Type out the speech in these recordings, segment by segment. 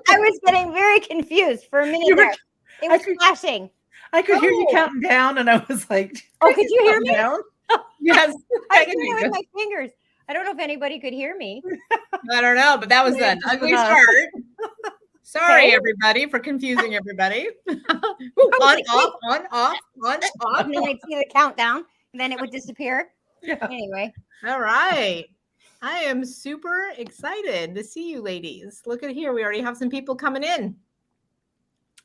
I was getting very confused for a minute there. It was flashing. I could hear you counting down, and I was like, "Oh, could you hear me?" Down? Yes, I did it with my fingers. I don't know if anybody could hear me. I don't know, but that was an ugly start. Sorry, everybody, for confusing everybody. On, off, on, off, on, off. And then I'd see the countdown, and then it would disappear. Yeah. Anyway. All right. I am super excited to see you ladies. Look at here. We already have some people coming in.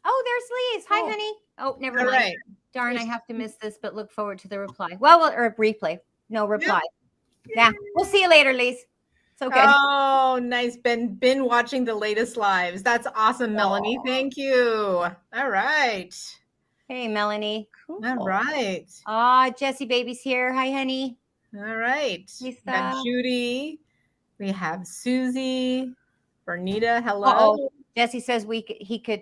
Oh, there's Lise. Hi, honey. Oh, never mind. Right. Darn, I have to miss this, but look forward to the reply. Well, or replay. No reply. Yeah. We'll see you later, Lise. So good. Oh, nice. Been watching the latest lives. That's awesome, Melanie. Thank you. All right. Hey, Melanie. Cool. All right. Jessie baby's here. Hi, honey. All right. We got Judy. We have Susie. Bernita. Hello. Jessie says we could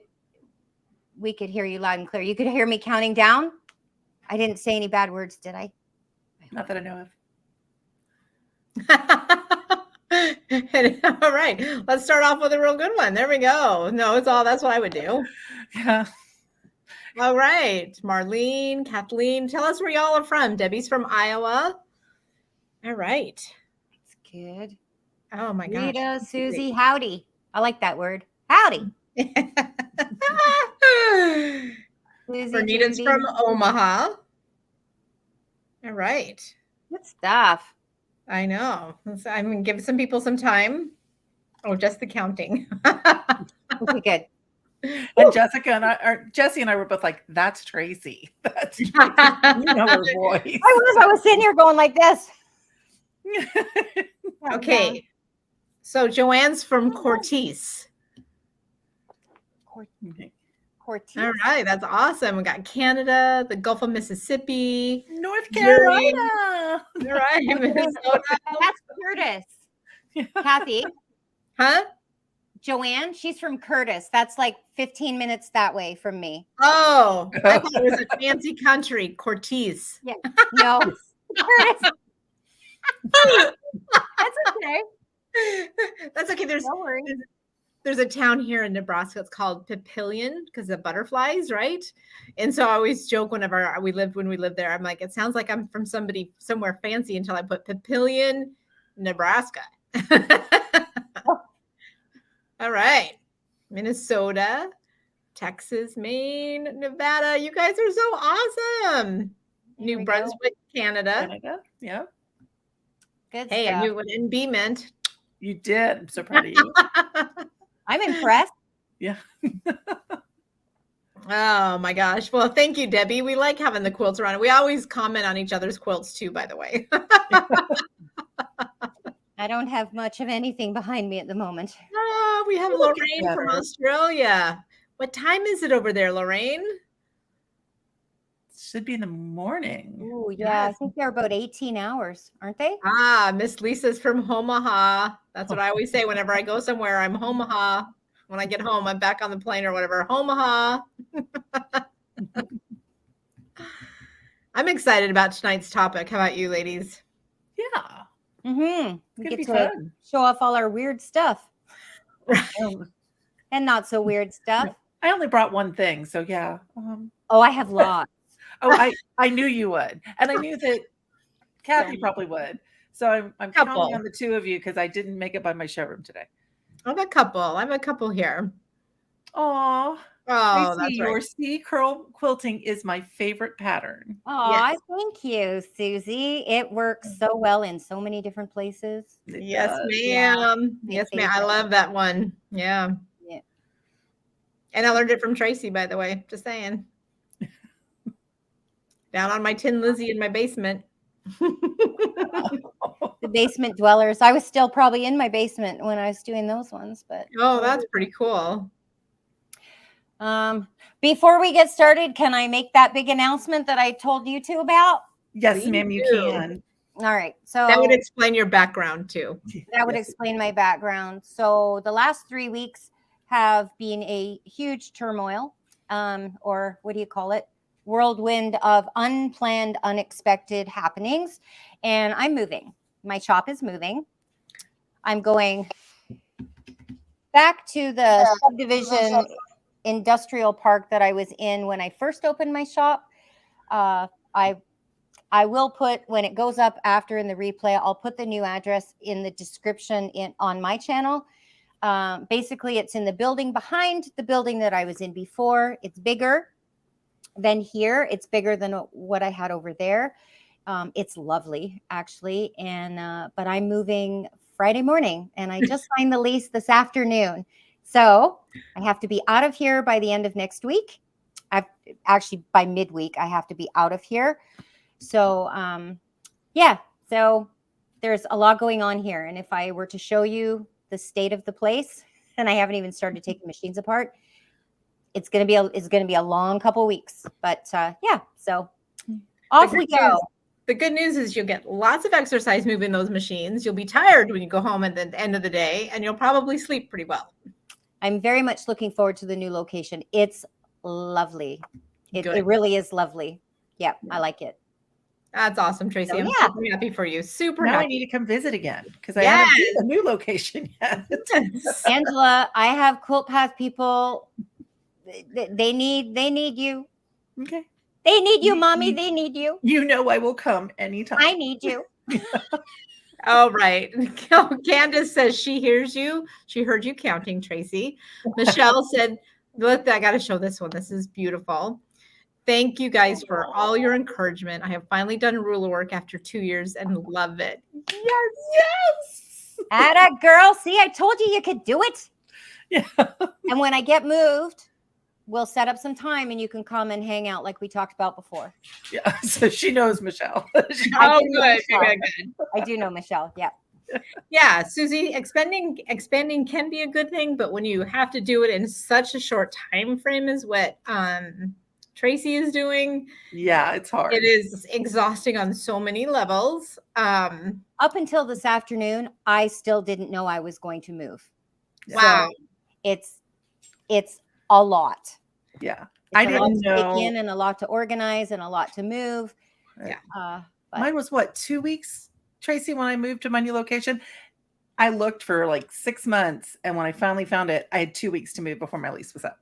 hear you loud and clear. You could hear me counting down. I didn't say any bad words, did I? Not that I know of. All right. Let's start off with a real good one. There we go. No, that's what I would do. Yeah. All right. Marlene, Kathleen, tell us where y'all are from. Debbie's from Iowa. All right. That's good. Oh my gosh. Rita, Susie, howdy. I like that word. Howdy. Bernita's from Omaha. All right. Good stuff. I know. I'm going to give some people some time. Oh, just the counting. Okay, good. And Jessie and I were both like, that's Tracey. That's Tracey. You know her voice. I was sitting here going like this. Okay. So Joanne's from Cortez. Cortez. All right. That's awesome. We got Canada, the Gulf of Mississippi, North Carolina. All right. Minnesota. That's Curtis. Cathy. Huh? Joanne, she's from Curtis. That's like 15 minutes that way from me. Oh, I thought it was a fancy country, Cortez. Yeah. No. Curtis. That's okay. That's okay. No worries. There's a town here in Nebraska. It's called Papillion because of butterflies, right? And so I always joke whenever we lived there. I'm like, it sounds like I'm from somewhere fancy until I put Papillion, Nebraska. All right. Minnesota, Texas, Maine, Nevada. You guys are so awesome. New Brunswick, Canada. Yeah. Good Hey, stuff. I knew what NB meant. You did. I'm so proud of you. I'm impressed. Yeah. Oh my gosh. Well, thank you, Debbie. We like having the quilts around. We always comment on each other's quilts too, by the way. I don't have much of anything behind me at the moment. Oh, we have Lorraine from Australia. What time is it over there, Lorraine? Should be in the morning. Oh, yeah. I think they're about 18 hours, aren't they? Miss Lisa's from Omaha. That's what I always say whenever I go somewhere. I'm Omaha. When I get home, I'm back on the plane or whatever. Omaha. I'm excited about tonight's topic. How about you, ladies? Yeah. Mm-hmm. We get to show off all our weird stuff. And not so weird stuff. I only brought one thing, so yeah. I have lots. I knew you would. And I knew that Cathy probably would. So I'm counting on the two of you because I didn't make it by my showroom today. I have a couple here. Oh, that's right. Your C curl quilting is my favorite pattern. Oh, yes. Thank you, Susie. It works so well in so many different places. Yes, ma'am. Yes, ma'am. I love that one. Yeah. And I learned it from Tracey, by the way. Just saying. Down on my Tin Lizzie in my basement. The basement dwellers. I was still probably in my basement when I was doing those ones, but that's pretty cool. Before we get started, can I make that big announcement that I told you two about? Yes, ma'am, you can. All right. So that would explain your background too. That would explain my background. So the last 3 weeks have been a huge turmoil, or what do you call it? Whirlwind of unplanned, unexpected happenings. And I'm moving. My shop is moving. I'm going back to the subdivision industrial park that I was in when I first opened my shop. I will put, when it goes up after in the replay, I'll put the new address in the description on my channel. Basically, it's in the building behind the building that I was in before. It's bigger than here. It's bigger than what I had over there. It's lovely, actually. And but I'm moving Friday morning, and I just signed the lease this afternoon. So I have to be out of here by the end of next week. Actually, by midweek, I have to be out of here. So, yeah, so there's a lot going on here. And if I were to show you the state of the place, and I haven't even started taking machines apart, it's going to be a long couple weeks, but, yeah, so off we go. The good news is you'll get lots of exercise moving those machines. You'll be tired when you go home at the end of the day, and you'll probably sleep pretty well. I'm very much looking forward to the new location. It's lovely. It really is lovely. Yeah, I like it. That's awesome, Tracey. So, I'm yeah. super happy for you. Super Now happy. I need to come visit again because I haven't seen the new location yet. Angela, I have Quilt Path people. They need you. Okay. They need you, mommy. They need you. You know I will come anytime. I need you. Oh, right. Candace says she hears you. She heard you counting, Tracey. Michelle said, look, I got to show this one. This is beautiful. Thank you guys for all your encouragement. I have finally done ruler work after 2 years and love it. Yes. Atta girl. See, I told you could do it. Yeah. And when I get moved, we'll set up some time and you can come and hang out like we talked about before. Yeah. So she knows Michelle. Oh, good. I do know Michelle. Yeah. Yeah, Susie, expanding can be a good thing, but when you have to do it in such a short time frame as what Tracey is doing, yeah, it's hard. It is exhausting on so many levels. Up until this afternoon, I still didn't know I was going to move. Wow. So it's a lot. Yeah. I didn't know. Take in and a lot to organize and a lot to move. Yeah. Mine was what, 2 weeks, Tracey, when I moved to my new location. I looked for like 6 months. And when I finally found it, I had 2 weeks to move before my lease was up.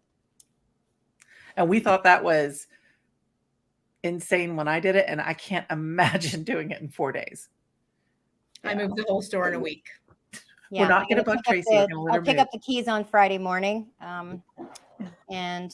And we thought that was insane when I did it. And I can't imagine doing it in 4 days. I moved the whole store in a week. Yeah, we're not going to bug Tracey. I'll pick up the keys on Friday morning. And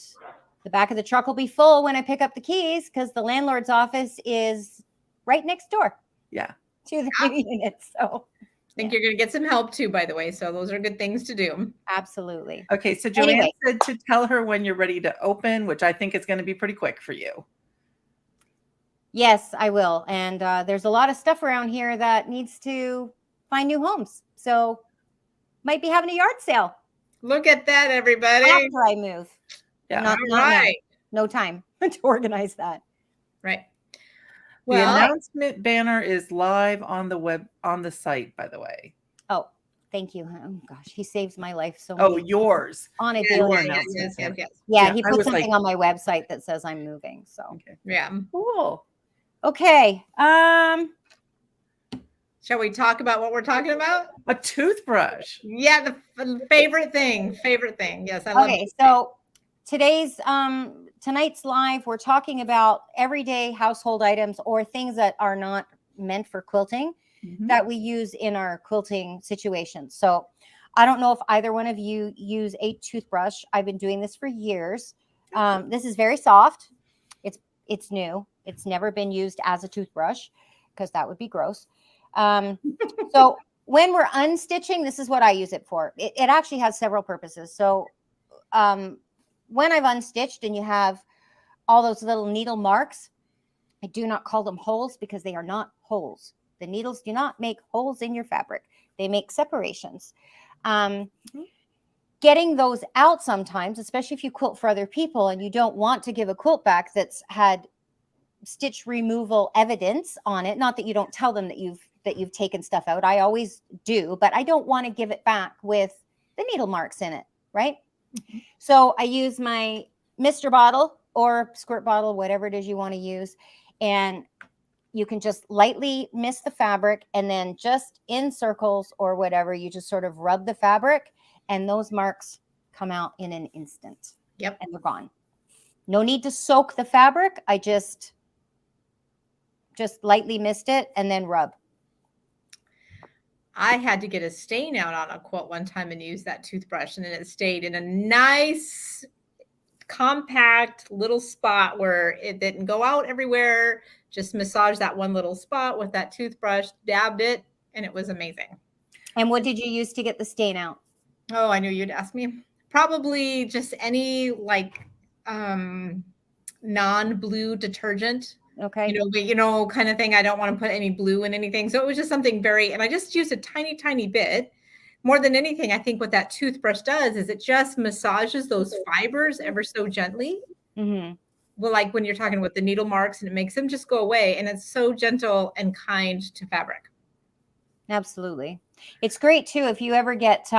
the back of the truck will be full when I pick up the keys because the landlord's office is right next door. Yeah. To the new units. So I think you're going to get some help too, by the way. So those are good things to do. Absolutely. Okay. So Joanne said to tell her when you're ready to open, which I think is going to be pretty quick for you. Yes, I will. And there's a lot of stuff around here that needs to find new homes. So might be having a yard sale. Look at that, everybody. After I move. Yeah. Not right. No time to organize that. Right. Well, the announcement banner is live on the web, on the site, by the way. Oh, thank you. Oh gosh, he saves my life so much. Oh, yours. On a daily. Yeah, he put something on my website that says I'm moving. So yeah. Cool. Okay. Shall we talk about what we're talking about? A toothbrush. Yeah, the favorite thing. Yes, I love it. So tonight's live, we're talking about everyday household items or things that are not meant for quilting that we use in our quilting situations. So I don't know if either one of you use a toothbrush. I've been doing this for years. This is very soft. It's new. It's never been used as a toothbrush because that would be gross. So when we're unstitching, this is what I use it for. It actually has several purposes. So when I've unstitched and you have all those little needle marks, I do not call them holes because they are not holes. The needles do not make holes in your fabric. They make separations. Getting those out sometimes, especially if you quilt for other people and you don't want to give a quilt back that's had stitch removal evidence on it. Not that you don't tell them that you've taken stuff out. I always do, but I don't want to give it back with the needle marks in it, right? So I use my Mr. bottle or squirt bottle, whatever it is you want to use. And you can just lightly mist the fabric and then just in circles or whatever, you just sort of rub the fabric and those marks come out in an instant. Yep. And they're gone. No need to soak the fabric. I just lightly mist it and then rub. I had to get a stain out on a quilt one time and use that toothbrush, and then it stayed in a nice, compact little spot where it didn't go out everywhere. Just massage that one little spot with that toothbrush, dabbed it, and it was amazing. And what did you use to get the stain out? Oh, I knew you'd ask me. Probably just any like non-blue detergent. Okay. Kind of thing. I don't want to put any blue in anything. So it was just something and I just used a tiny, tiny bit. More than anything, I think what that toothbrush does is it just massages those fibers ever so gently. Mm-hmm. Well, like when you're talking with the needle marks, and it makes them just go away. And it's so gentle and kind to fabric. Absolutely. It's great too if you ever get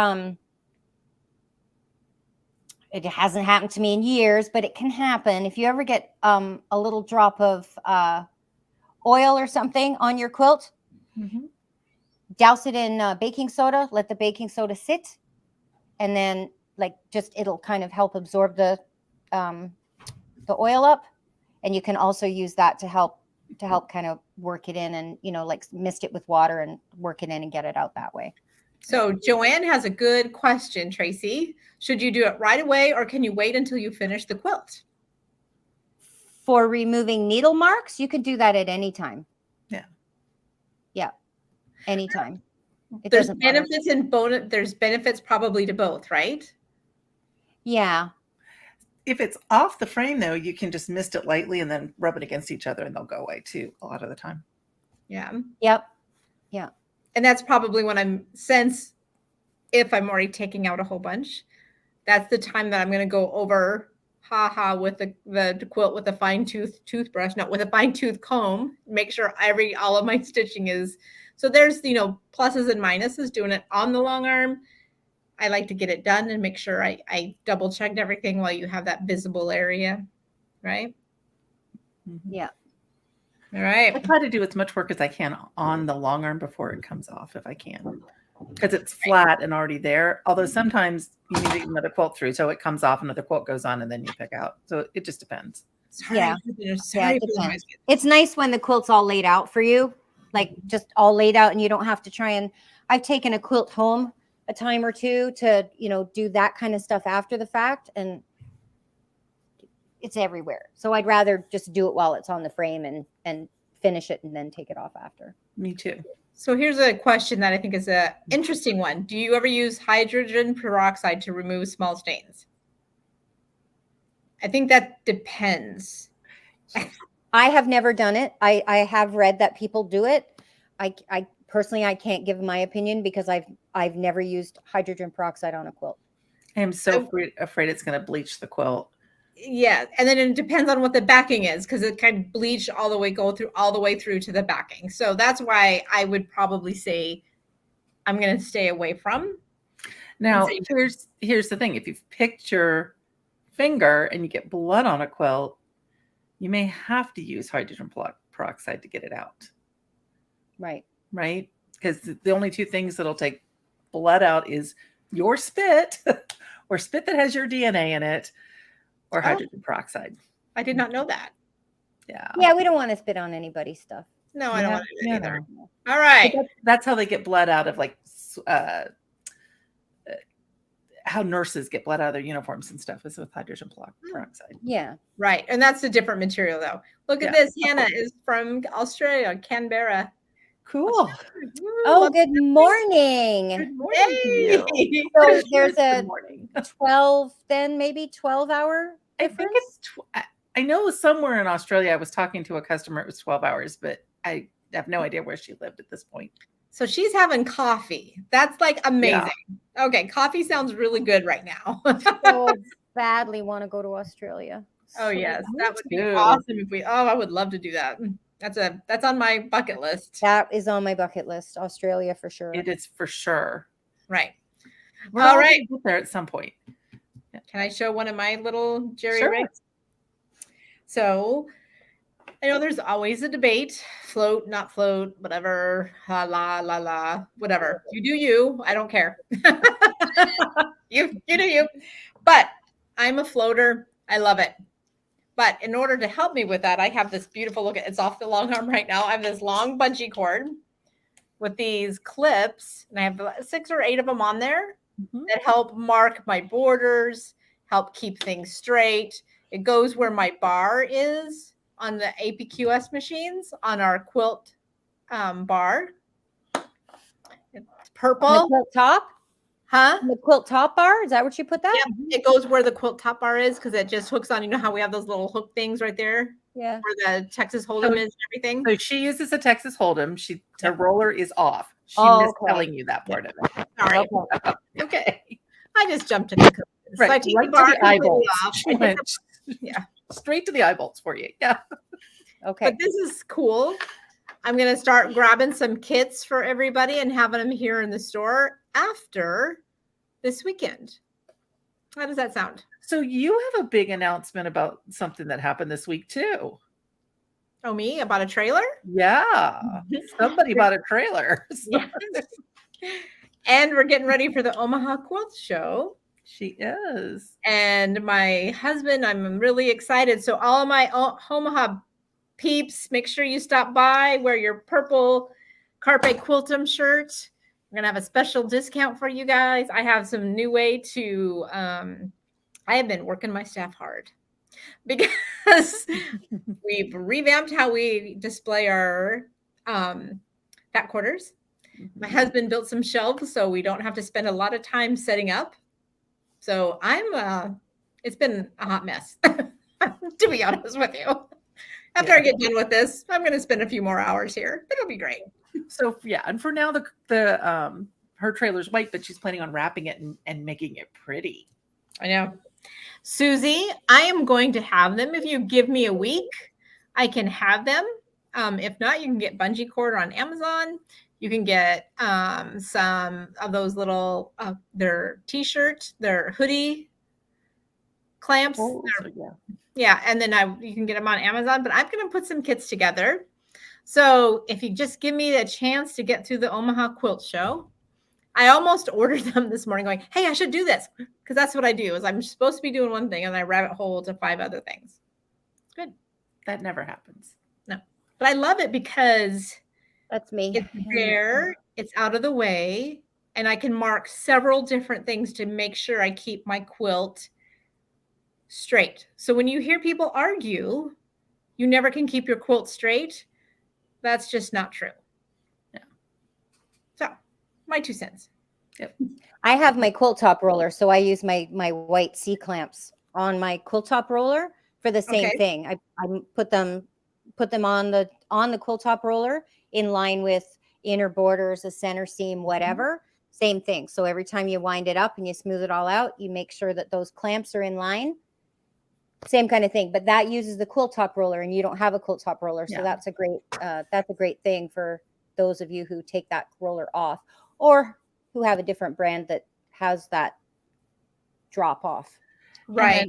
it hasn't happened to me in years, but it can happen. If you ever get a little drop of oil or something on your quilt, douse it in baking soda, let the baking soda sit, and then it'll kind of help absorb the oil up. And you can also use that to help kind of work it in and, mist it with water and work it in and get it out that way. So Joanne has a good question, Tracey. Should you do it right away, or can you wait until you finish the quilt? For removing needle marks, you can do that at any time. Yeah. Anytime. There's benefits and bonus. There's benefits probably to both, right? Yeah. If it's off the frame, though, you can just mist it lightly and then rub it against each other, and they'll go away too a lot of the time. Yeah. Yep. Yeah. And that's probably when if I'm already taking out a whole bunch, that's the time that I'm going to go over with the quilt with a fine toothbrush, not with a fine tooth comb, make sure all of my stitching is. So there's, pluses and minuses doing it on the long arm. I like to get it done and make sure I double checked everything while you have that visible area. Right. Yeah. All right. I try to do as much work as I can on the long arm before it comes off, if I can, because it's flat and already there. Although sometimes you need to get another quilt through, so it comes off, another quilt goes on, and then you pick out. So it just depends. Yeah, it depends. It's nice when the quilt's all laid out for you, like just all laid out, and you don't have to try and. I've taken a quilt home a time or two to do that kind of stuff after the fact, and it's everywhere. So I'd rather just do it while it's on the frame and finish it and then take it off after. Me too. So here's a question that I think is an interesting one. Do you ever use hydrogen peroxide to remove small stains? I think that depends. I have never done it. I have read that people do it. I personally, I can't give my opinion because I've never used hydrogen peroxide on a quilt. I am so afraid it's going to bleach the quilt. Yeah, and then it depends on what the backing is, because it can bleach all the way through to the backing. So that's why I would probably say I'm going to stay away from. Now, here's the thing: if you've picked your finger and you get blood on a quilt, you may have to use hydrogen peroxide to get it out. Right. Right? Because the only two things that'll take blood out is your spit or spit that has your DNA in it, or hydrogen peroxide. I did not know that. Yeah. Yeah, we don't want to spit on anybody's stuff. No, I don't want to do that either. No. All right. That's how they get blood out of how nurses get blood out of their uniforms and stuff is with hydrogen peroxide. Yeah. Right. And that's a different material though. Look at this. Hannah is from Australia, Canberra. Cool. Oh, good morning. Good morning to you. So there's a 12 hour difference? I think it's I know somewhere in Australia I was talking to a customer, it was 12 hours, but I have no idea where she lived at this point. So she's having coffee. That's like amazing. Yeah. Okay, coffee sounds really good right now. So badly want to go to Australia. Oh yes, that would be awesome if I would love to do that. That's on my bucket list. That is on my bucket list. Australia for sure. It is for sure. Right. We're all right. Get there at some point. Yeah. Can I show one of my little jerry sure. rigs? So I know there's always a debate, float, not float, whatever, la, whatever. You do you. I don't care. You know you. But I'm a floater. I love it. But in order to help me with that, I have this beautiful look. It's off the long arm right now. I have this long bungee cord with these clips, and I have 6 or 8 of them on there that help mark my borders, help keep things straight. It goes where my bar is on the APQS machines on our quilt bar. It's purple. The quilt top? Huh? The quilt top bar? Is that what you put that? Yep. It goes where the quilt top bar is because it just hooks on. You know how we have those little hook things right there? Yeah. Where the Texas Hold'em is and everything. So she uses a Texas Hold'em. Her roller is off. She missed telling you that part of it. All right. Okay. I just jumped to conclusions. Right. So I take Right the to bar the eye bolts. completely off. Yeah. Straight to the eye bolts for you. Yeah. Okay. But this is cool. I'm going to start grabbing some kits for everybody and having them here in the store after this weekend. How does that sound? So you have a big announcement about something that happened this week too. Oh, me? About a trailer? Yeah. Somebody bought a trailer. Yes. And we're getting ready for the Omaha Quilt Show. She is. And my husband, I'm really excited. So all of my Omaha peeps, make sure you stop by, wear your purple Carpe Quiltum shirt. We're going to have a special discount for you guys. I have some new way to, I have been working my staff hard because we've revamped how we display our fat quarters. My husband built some shelves so we don't have to spend a lot of time setting up. So it's been a hot mess, to be honest with you. After I get done with this, I'm going to spend a few more hours here. It'll be great. So yeah, and for now the her trailer's white, but she's planning on wrapping it and making it pretty. I know. Susie, I am going to have them. If you give me a week, I can have them. If not, you can get bungee cord on Amazon. You can get some of those little their t-shirt, their hoodie clamps. Oh, yeah, and then you can get them on Amazon, but I'm going to put some kits together. So if you just give me a chance to get through the Omaha Quilt Show, I almost ordered them this morning going, hey, I should do this. Because that's what I do is I'm supposed to be doing one thing and I rabbit hole to 5 other things. Good. That never happens. No, but I love it because that's me. It's there, it's out of the way, and I can mark several different things to make sure I keep my quilt straight. So when you hear people argue, you never can keep your quilt straight, that's just not true. Yeah. So, my 2 cents. Yep. I have my quilt top roller, so I use my white C clamps on my quilt top roller for the same thing. I put them on the quilt top roller in line with inner borders, a center seam, whatever. Same thing. So every time you wind it up and you smooth it all out, you make sure that those clamps are in line. Same kind of thing, but that uses the quilt top roller, and you don't have a quilt top roller, so that's a great thing for those of you who take that roller off, or who have a different brand that has that drop off. Right.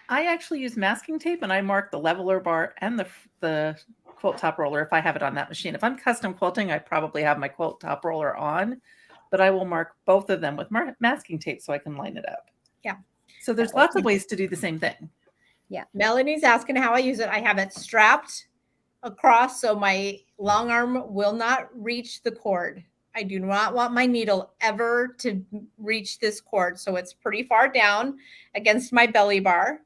I actually use masking tape, and I mark the leveler bar and the quilt top roller if I have it on that machine. If I'm custom quilting, I probably have my quilt top roller on, but I will mark both of them with masking tape so I can line it up. Yeah. So there's lots of ways to do the same thing. Yeah. Melanie's asking how I use it. I have it strapped across so my long arm will not reach the cord. I do not want my needle ever to reach this cord. So it's pretty far down against my belly bar.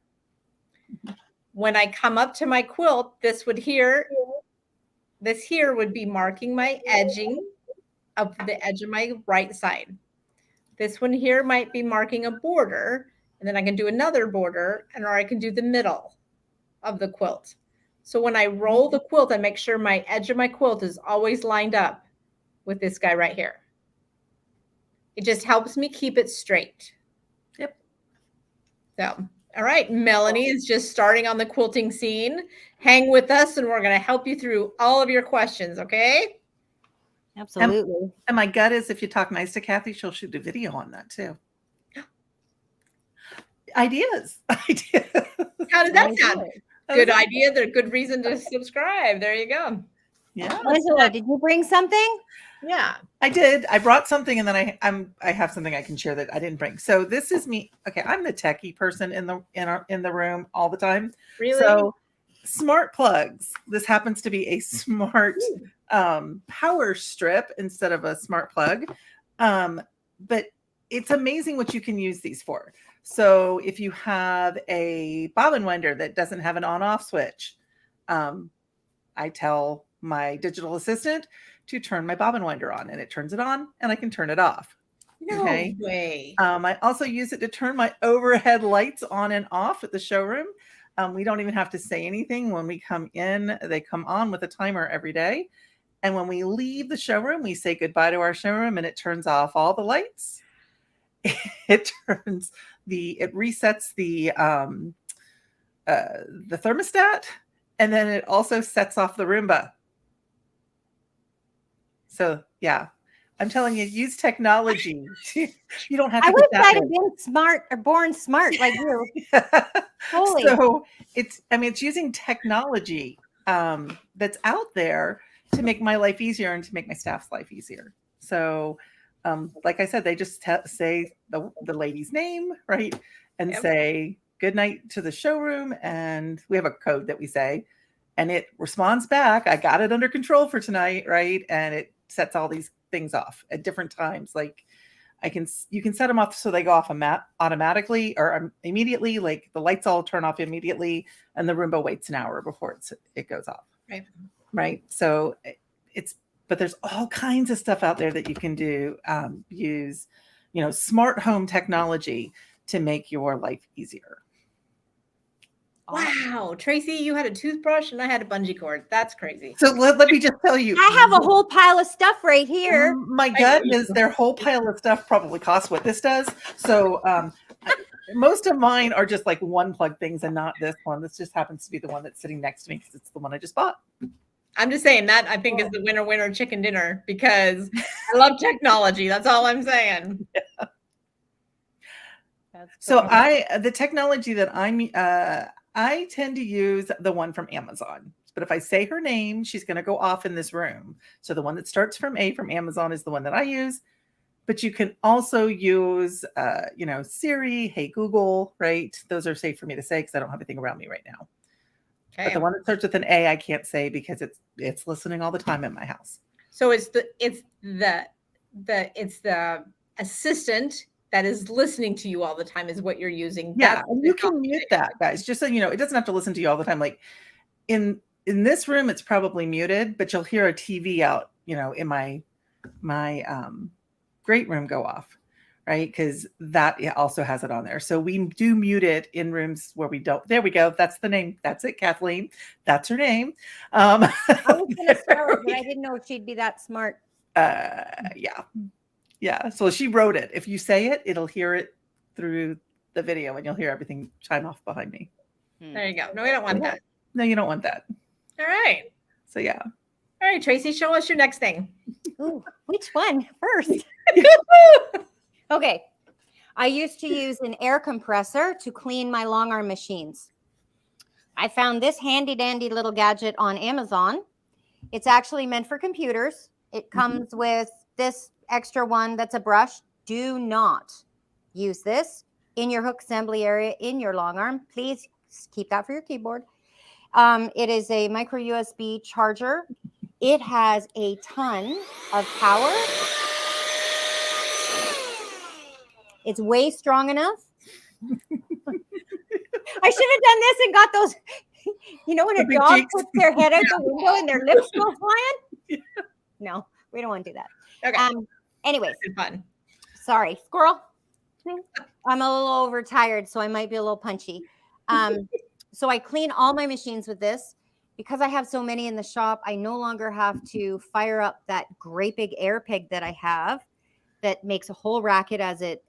When I come up to my quilt, this here would be marking my edging of the edge of my right side. This one here might be marking a border, and then I can do another border, or I can do the middle of the quilt. So when I roll the quilt, I make sure my edge of my quilt is always lined up with this guy right here. It just helps me keep it straight. Yep. So, all right, Melanie is just starting on the quilting scene. Hang with us, and we're going to help you through all of your questions, okay? Absolutely. And my gut is if you talk nice to Cathy, she'll shoot a video on that too. Ideas. How did that sound? Good idea. They're a good reason to subscribe. There you go. Yeah. Angela, did you bring something? Yeah. I did. I brought something, and then I have something I can share that I didn't bring. So this is me. Okay, I'm the techie person in the room all the time. Really? So smart plugs. This happens to be a smart power strip instead of a smart plug. But it's amazing what you can use these for. So if you have a bobbin winder that doesn't have an on-off switch, I tell my digital assistant to turn my bobbin winder on, and it turns it on, and I can turn it off. No way. I also use it to turn my overhead lights on and off at the showroom. We don't even have to say anything. When we come in, they come on with a timer every day. And when we leave the showroom, we say goodbye to our showroom, and it turns off all the lights. It resets the thermostat, and then it also sets off the Roomba. So yeah, I'm telling you, use technology. You don't have to. I wish I'd have been smart or born smart like you. Holy. So it's using technology that's out there to make my life easier and to make my staff's life easier. So like I said, they just say the lady's name, right? And say good night to the showroom. And we have a code that we say, and it responds back. I got it under control for tonight, right? And it sets all these things off at different times. Like you can set them off so they go off automatically or immediately. Like the lights all turn off immediately, and the Roomba waits an hour before it goes off. Right. So but there's all kinds of stuff out there that you can do. Use, smart home technology to make your life easier. Wow, Tracey, you had a toothbrush and I had a bungee cord. That's crazy. So let me just tell you, I have a whole pile of stuff right here. My gut is their whole pile of stuff probably costs what this does. So most of mine are just like one plug things and not this one. This just happens to be the one that's sitting next to me because it's the one I just bought. I'm just saying that I think is the winner chicken dinner because I love technology. That's all I'm saying. Yeah. So the technology that I tend to use the one from Amazon, but if I say her name, she's going to go off in this room. So the one that starts from A from Amazon is the one that I use, but you can also use, Siri, Hey Google, right? Those are safe for me to say because I don't have anything around me right now. Okay. But the one that starts with an A, I can't say because it's listening all the time in my house. So it's the assistant that is listening to you all the time is what you're using. Yeah, and you can mute that, guys. Just so you know, it doesn't have to listen to you all the time. Like in this room, it's probably muted, but you'll hear a TV out, in my great room go off, right? Because that also has it on there. So we do mute it in rooms where we don't. There we go. That's the name. That's it, Kathleen. That's her name. I was going to spell it, but I didn't know she'd be that smart. Yeah. So she wrote it. If you say it, it'll hear it through the video and you'll hear everything chime off behind me. There you go. No, we don't want that. No, you don't want that. All right. So yeah. All right, Tracey, show us your next thing. Ooh, which one first? Okay. I used to use an air compressor to clean my long arm machines. I found this handy dandy little gadget on Amazon. It's actually meant for computers. It comes with this extra one that's a brush. Do not use this in your hook assembly area in your long arm. Please keep that for your keyboard. It is a micro USB charger. It has a ton of power. It's way strong enough. I should have done this and got those, when a dog puts their head out the window and their lips go flying. Yeah. No, we don't want to do that. Okay. Anyways, fun. Sorry, squirrel. I'm a little overtired, so I might be a little punchy. So I clean all my machines with this. Because I have so many in the shop, I no longer have to fire up that great big air pig that I have that makes a whole racket as it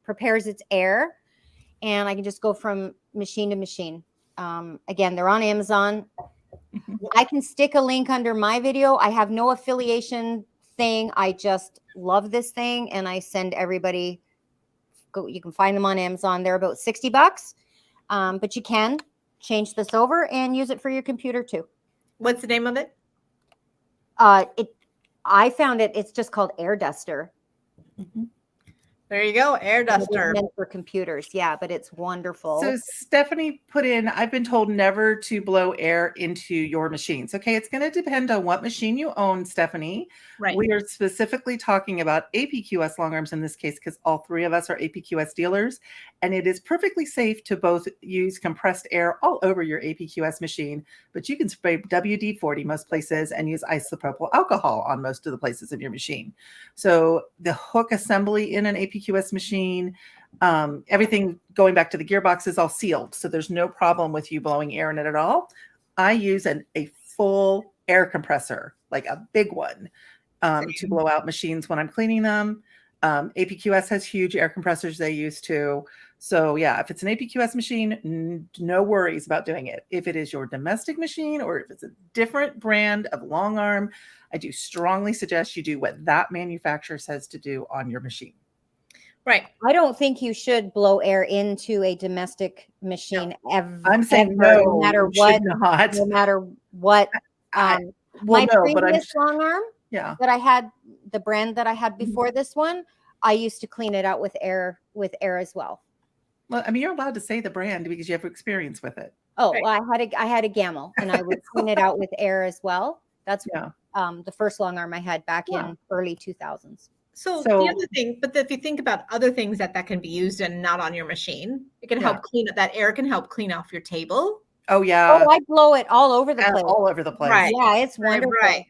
prepares its air. And I can just go from machine to machine. Again, they're on Amazon. I can stick a link under my video. I have no affiliation thing. I just love this thing. And I send everybody, you can find them on Amazon. They're about $60. But you can change this over and use it for your computer too. What's the name of it? I found it's just called air duster. Mhm. There you go, air And it is duster. meant for computers. Yeah, but it's wonderful. So Stephanie put in, I've been told never to blow air into your machines. Okay, it's going to depend on what machine you own, Stephanie. Right. We are specifically talking about APQS long arms in this case because all three of us are APQS dealers, and it is perfectly safe to both use compressed air all over your APQS machine, but you can spray WD-40 most places and use isopropyl alcohol on most of the places in your machine. So the hook assembly in an APQS machine, everything going back to the gearbox is all sealed, so there's no problem with you blowing air in it at all. I use a full air compressor, like a big one, to blow out machines when I'm cleaning them. APQS has huge air compressors they use too. So yeah, if it's an APQS machine, no worries about doing it. If it is your domestic machine or if it's a different brand of long arm, I do strongly suggest you do what that manufacturer says to do on your machine. Right. I don't think you should blow air into a domestic machine ever. I'm saying ever, no, no matter you what. should not. No matter what. Well, My no, but previous long arm yeah. that I had, the brand that I had before this one, I used to clean it out with air as well. Well, I mean, you're allowed to say the brand because you have experience with it. Oh, Right. well, I had a Gamel, and I would clean it out with air as well. That's Yeah. the first long arm I had back Yeah. in early 2000s. So So- the other thing, but if you think about other things that can be used and not on your machine, it can help clean up, that air can help clean off your table. Oh yeah. Oh, I blow it all over the place. All over the place. Right. Yeah, it's wonderful. Right.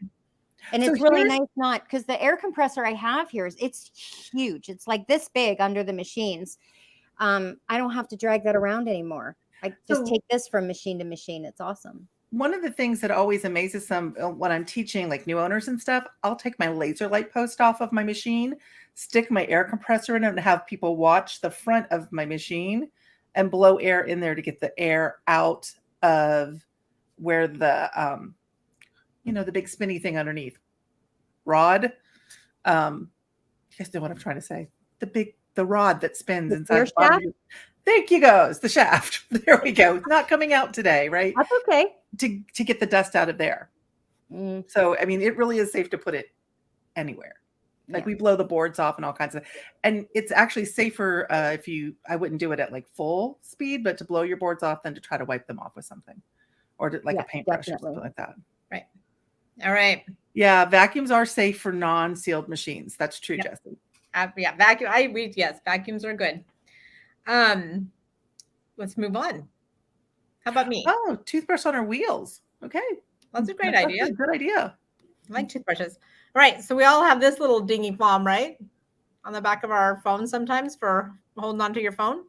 And So it's really here's- nice not because the air compressor I have here it's huge. It's like this big under the machines. I don't have to drag that around anymore. I just So- take this from machine to machine. It's awesome. One of the things that always amazes some when I'm teaching like new owners and stuff, I'll take my laser light post off of my machine, stick my air compressor in it, and have people watch the front of my machine and blow air in there to get the air out of where the the big spinny thing underneath rod. You guys know what I'm trying to say. The rod that spins The inside air the bottom of shaft? your- There you go. It's the shaft. There we go. It's not coming out today, right? That's okay. To get the dust out of there. Mm, So, I mean, it really is safe to put it anywhere. Like yeah. we blow the boards off and all kinds of, and it's actually safer I wouldn't do it at like full speed, but to blow your boards off than to try to wipe them off with something or like Yeah, a paintbrush or definitely. something like that. All right. Yeah. Vacuums are safe for non-sealed machines. That's true, Yep. Jessie. Yeah, vacuum. Yes, vacuums are good. Let's move on. How about me? Oh, toothbrush on our wheels. Okay. That's a great That's idea. a good idea. I like toothbrushes. All right. So we all have this little dingy foam, right? On the back of our phone sometimes for holding onto your phone.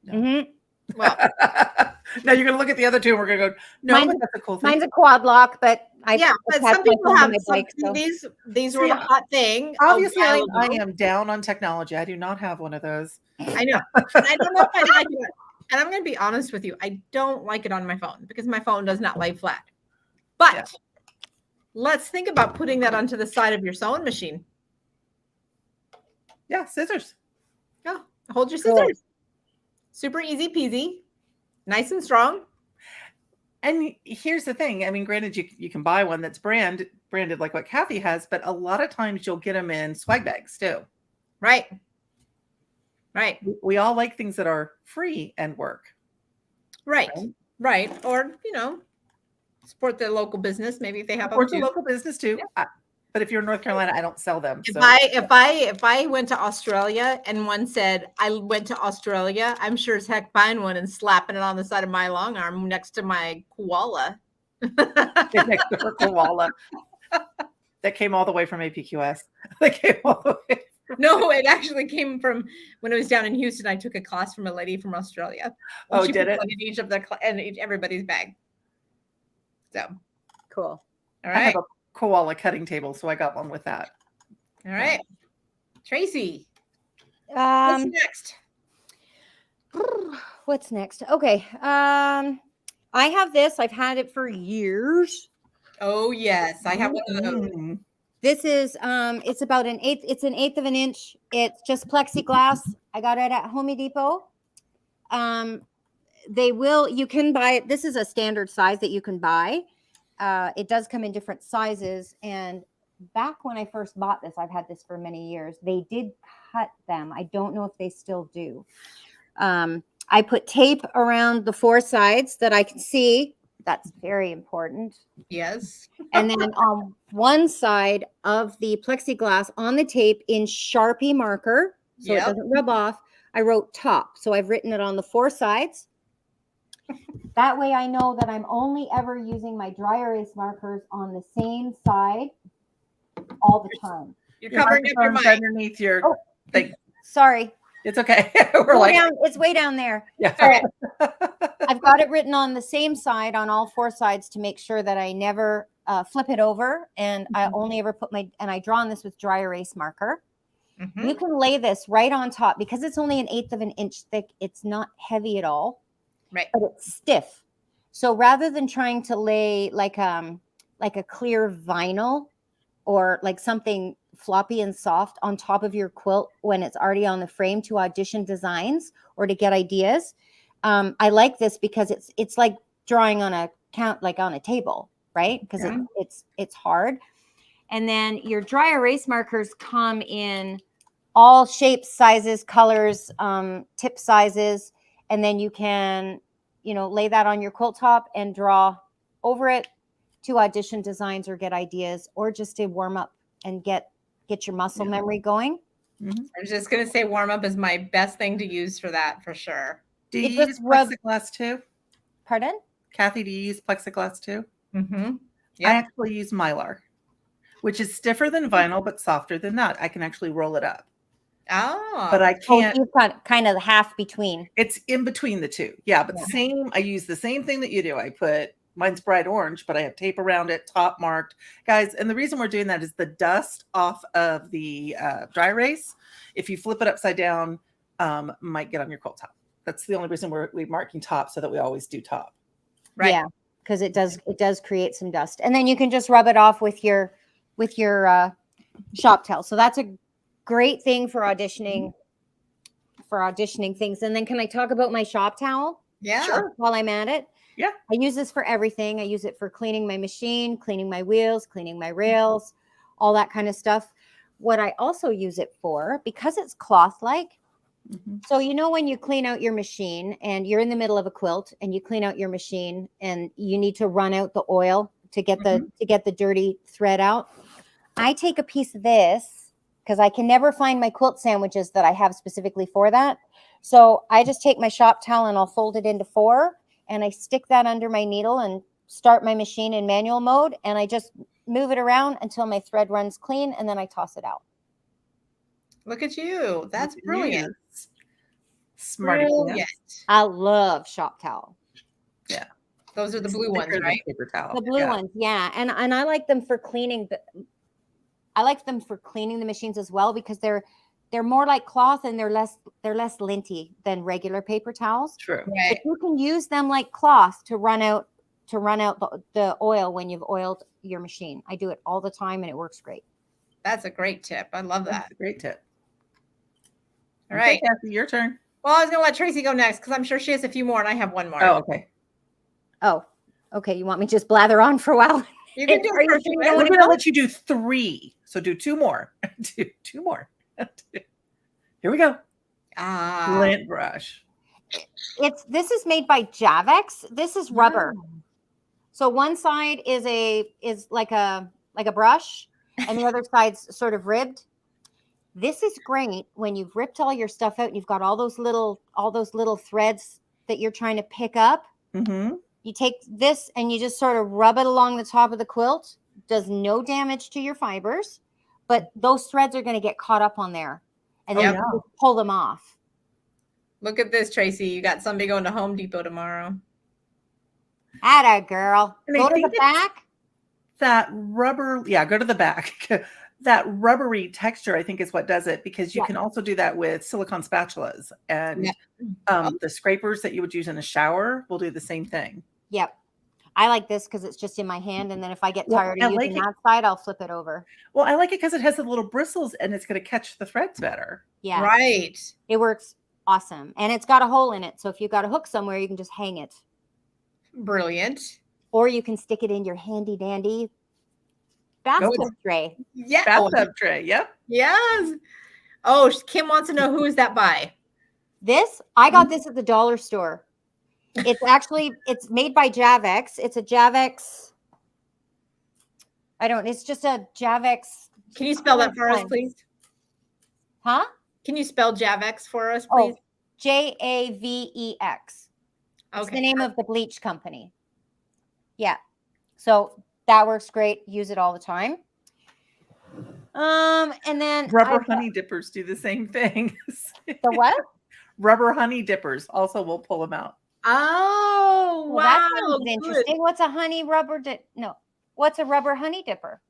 Mhm. Well, Now you're going to look at the other two and we're going to go, no, Mine's- but that's a cool thing. Mine's a quad lock, but yeah, but attach some my people phone to have my some, bike, so- these were the hot thing. Obviously, I while ago. am down on technology. I do not have one of those. I know. And I don't know if I like it. And I'm going to be honest with you. I don't like it on my phone because my phone does not lay flat. But Yeah. let's think about putting that onto the side of your sewing machine. Yeah, scissors. Oh, hold your Cool. scissors. Super easy peasy. Nice and strong. And here's the thing. I mean, granted, you can buy one that's branded like what Cathy has, but a lot of times you'll get them in swag bags too. Right. Right. We all like things that are free and work. Right. Right. Right. Or, support the local business. Maybe if they have Or them to too. local business too. But if you're in North Carolina, I don't sell them. If So if I went to Australia and one said I went to Australia, I'm sure as heck buying one and slapping it on the side of my long arm next to my koala. next to her koala. That came all the way from APQS. That came all the way. No, it actually came from when I was down in Houston. I took a class from a lady from Australia. Oh, she did put it? one in each of everybody's bag. So, Cool. all I right, have a koala cutting table, so I got one with that. all right. Tracey, what's Um, next? what's next? Okay. I have this. I've had it for years. Oh yes, I have one of those. Mm. This is it's about an eighth. It's an eighth of an inch. It's just plexiglass. I got it at Home Depot. You can buy it. This is a standard size that you can buy. It does come in different sizes, and back when I first bought this, I've had this for many years. They did cut them. I don't know if they still do. I put tape around the 4 sides that I can see. That's very important. Yes. And then on one side of the plexiglass on the tape in Sharpie marker, so it doesn't rub off, I wrote top. So I've written it on the 4 sides. That way I know that I'm only ever using my dry erase markers on the same side all the time. You're covering up your mic underneath your thing. Sorry. It's okay. We're like, it's way down there. yeah. Okay. I've got it written on the same side on all 4 sides to make sure that I never flip it over. And I only ever put and I draw on this with dry erase marker. You can lay this right on top because it's only 1/8 of an inch thick. It's not heavy at all, right? But it's stiff. So rather than trying to lay like a clear vinyl or like something floppy and soft on top of your quilt when it's already on the frame to audition designs or to get ideas, I like this because it's like drawing on a table, right? Because it's hard. And then your dry erase markers come in all shapes, sizes, colors, tip sizes, and then you can, lay that on your quilt top and draw over it to audition designs or get ideas, or just to warm up and get your muscle memory going. I was just going to say warm up is my best thing to use for that, for sure. Do you use plexiglass too? Pardon? Kathy, do you use plexiglass too? Yeah. I actually use Mylar, which is stiffer than vinyl, but softer than that. I can actually roll it up. Oh. But I can't. You've got kind of half between. It's in between the two. Yeah, but I use the same thing that you do. I put, mine's bright orange, but I have tape around it, top marked. Guys, and the reason we're doing that is the dust off of the dry erase, if you flip it upside down, might get on your quilt top. That's the only reason we're marking top, so that we always do top. Right. Yeah, because it does create some dust. And then you can just rub it off with your shop towel. So that's a great thing for auditioning things. And then can I talk about my shop towel? Yeah. Sure. While I'm at it. Yeah. I use this for everything. I use it for cleaning my machine, cleaning my wheels, cleaning my rails, all that kind of stuff. What I also use it for, because it's cloth-like, so when you clean out your machine and you're in the middle of a quilt and you clean out your machine and you need to run out the oil to get the dirty thread out, I take a piece of this because I can never find my quilt sandwiches that I have specifically for that. So I just take my shop towel and I'll fold it into 4 and I stick that under my needle and start my machine in manual mode. And I just move it around until my thread runs clean and then I toss it out. Look at you. That's brilliant. Smart. Brilliant. I love shop towel. Yeah. Those are the blue ones, right? Paper towel. The blue ones. Yeah. And I like them for cleaning. I like them for cleaning the machines as well because they're more like cloth and they're less linty than regular paper towels. True. Right. But you can use them like cloth to run out the oil when you've oiled your machine. I do it all the time and it works great. That's a great tip. I love that. That's a great tip. All right. Kathy, your turn. Well, I was going to let Tracey go next because I'm sure she has a few more and I have one more. Oh, okay. Oh, okay. You want me to just blather on for a while? You can do Are you it. sure you We're don't going to let you do 3. So do 2 more. do 2 more. Here we go. Lint brush. This is made by Javex. This is rubber. So one side is like a brush and the other side's sort of ribbed. This is great when you've ripped all your stuff out and you've got all those little threads that you're trying to pick up. You take this and you just sort of rub it along the top of the quilt. Does no damage to your fibers, but those threads are going to get caught up on there and then you pull them off. Look at this, Tracey. You got somebody going to Home Depot tomorrow. Atta girl. And Go to the back. That rubber, go to the back. That rubbery texture, I think, is what does it, because you can also do that with silicone spatulas and the scrapers that you would use in a shower will do the same thing. Yep. I like this because it's just in my hand. And then if I get tired of using that side, I'll flip it over. Well, I like it because it has the little bristles and it's going to catch the threads better. Yeah. Right. It works awesome. And it's got a hole in it. So if you've got a hook somewhere, you can just hang it. Brilliant. Or you can stick it in your handy dandy bathtub tray. Yeah. Bathtub tray. Yep. Yes. Oh, Kim wants to know who is that by? This, I got this at the dollar store. It's made by Javex. It's a Javex. It's just a Javex. Can you spell that for us, please? Huh? Can you spell Javex for us, please? Oh, Javex. Okay. It's the name of the bleach company. Yeah. So that works great. Use it all the time. And then Rubber honey dippers do the same thing. The what? Rubber honey dippers also will pull them out. Oh, Well, wow. that sounds interesting. What's a honey rubber what's a rubber honey dipper?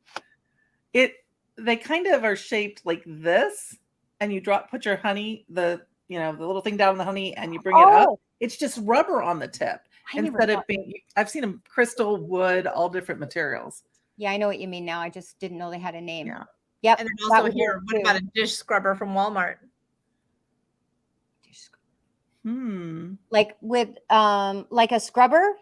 They kind of are shaped like this, and you put your honey, the little thing down in the honey, and you bring it up. It's just rubber on the tip instead of being. I've seen them crystal, wood, all different materials. Yeah, I know what you mean now. I just didn't know they had a name. Yeah. Yep. And then also here, what about a dish scrubber from Walmart? Like with like a scrubber.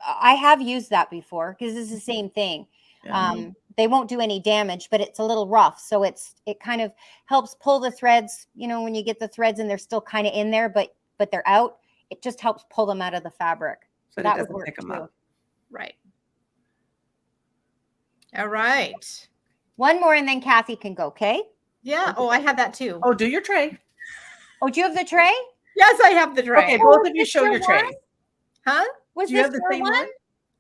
I have used that before because it's the same thing. Yeah. They won't do any damage, but it's a little rough. So it kind of helps pull the threads, when you get the threads and they're still kind of in there, but they're out. It just helps pull them out of the fabric. So that doesn't pick them up. Right. All right. One more and then Cathy can go, okay? Yeah. Oh, I have that too. Oh, do your tray. Oh, do you have the tray? Yes, I have the tray. Okay, both of you show your tray. Huh? Was do you have the same one?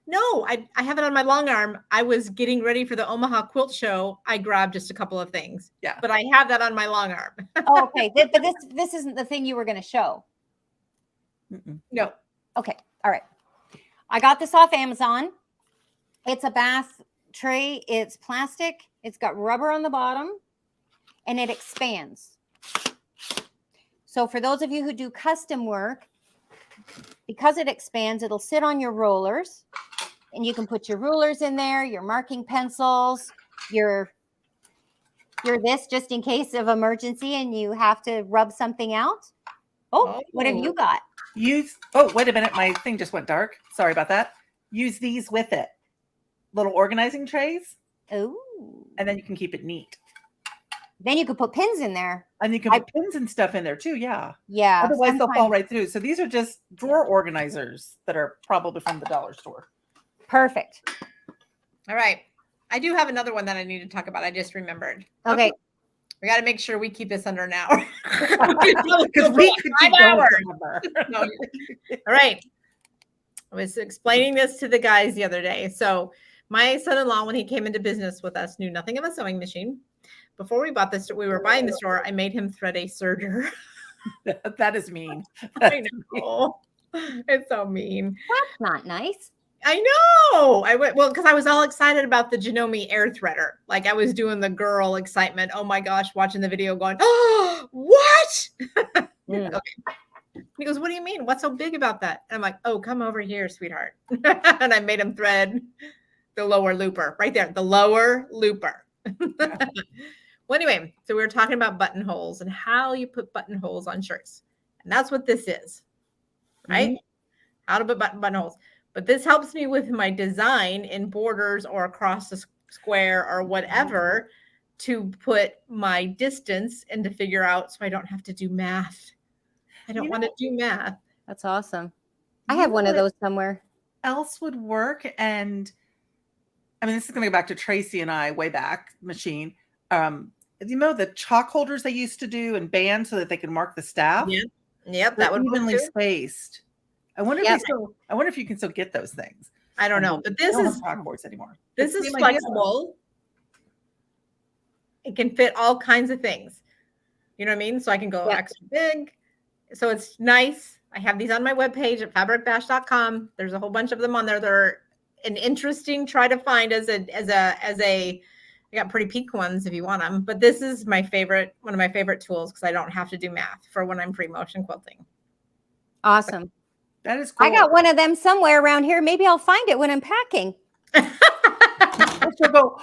No, I have it on my long arm. I was getting ready for the Omaha Quilt Show. I grabbed just a couple of things. Yeah. But I have that on my long arm. Oh, okay. But this isn't the thing you were going to show. No. Okay. All right. I got this off Amazon. It's a bath tray. It's plastic. It's got rubber on the bottom and it expands. So for those of you who do custom work, because it expands, it'll sit on your rollers and you can put your rulers in there, your marking pencils, your this just in case of emergency and you have to rub something out. Oh, what have you got? Wait a minute. My thing just went dark. Sorry about that. Use these with it. Little organizing trays. Oh. And then you can keep it neat. Then you could put pins in there. And you can put pins and stuff in there too. Yeah. Yeah. Otherwise they'll fall right through. So these are just drawer organizers that are probably from the dollar store. Perfect. All right. I do have another one that I need to talk about. I just remembered. Okay. We got to make sure we keep this under an hour. Because we could keep going forever. All right. I was explaining this to the guys the other day. So my son-in-law, when he came into business with us, knew nothing of a sewing machine. Before we were buying the store, I made him thread a serger. That is mean. I know. It's so mean. That's not nice. I know. Because I was all excited about the Janome air threader. Like I was doing the girl excitement. Oh my gosh, watching the video going, oh, what? Okay. He goes, what do you mean? What's so big about that? And I'm like, oh, come over here, sweetheart. And I made him thread the lower looper right there, the lower looper. Well, anyway, so we were talking about buttonholes and how you put buttonholes on shirts. And that's what this is, right? Mm-hmm. How to put buttonholes. But this helps me with my design in borders or across the square or whatever to put my distance and to figure out so I don't have to do math. I don't want to do math. That's awesome. I have one of those somewhere. Else would work. And I mean, this is going to go back to Tracey and I way back machine. The chalk holders they used to do and band so that they could mark the staff. Yeah. Yep. That would evenly spaced. I wonder if you can still get those things. I don't know. But this is chalkboards anymore. This is flexible. It can fit all kinds of things. You know what I mean? So I can go extra big. So it's nice. I have these on my webpage at fabricbash.com. There's a whole bunch of them on there. They're an interesting try to find as a I got pretty pink ones if you want them, but this is one of my favorite tools because I don't have to do math for when I'm free motion quilting. Awesome. That is cool. I got one of them somewhere around here. Maybe I'll find it when I'm packing. She'll go,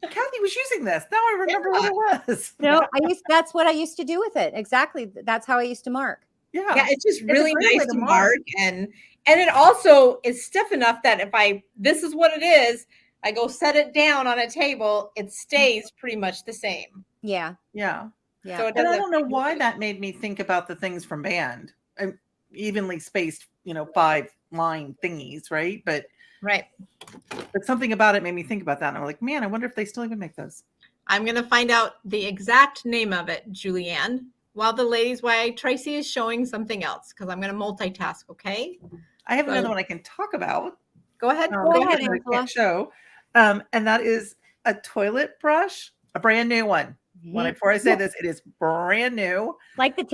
Cathy was using this. Now I remember what it was. No, that's what I used to do with it. Exactly. That's how I used to mark. Yeah, it's just really nice to mark. And it also is stiff enough that this is what it is. I go set it down on a table, it stays pretty much the same. Yeah. Yeah. Yeah. So it And I doesn't. don't know why that made me think about the things from band. Evenly spaced, 5-line thingies, right? But Right. something about it made me think about that. And I'm like, man, I wonder if they still even make those. I'm going to find out the exact name of it, Julianne, while Tracey is showing something else, because I'm going to multitask, okay? I have another one I can talk about. Go ahead. Go ahead, I Angela. can't show. And that is a toilet brush, a brand new one. Before I say this, it is brand new. Like the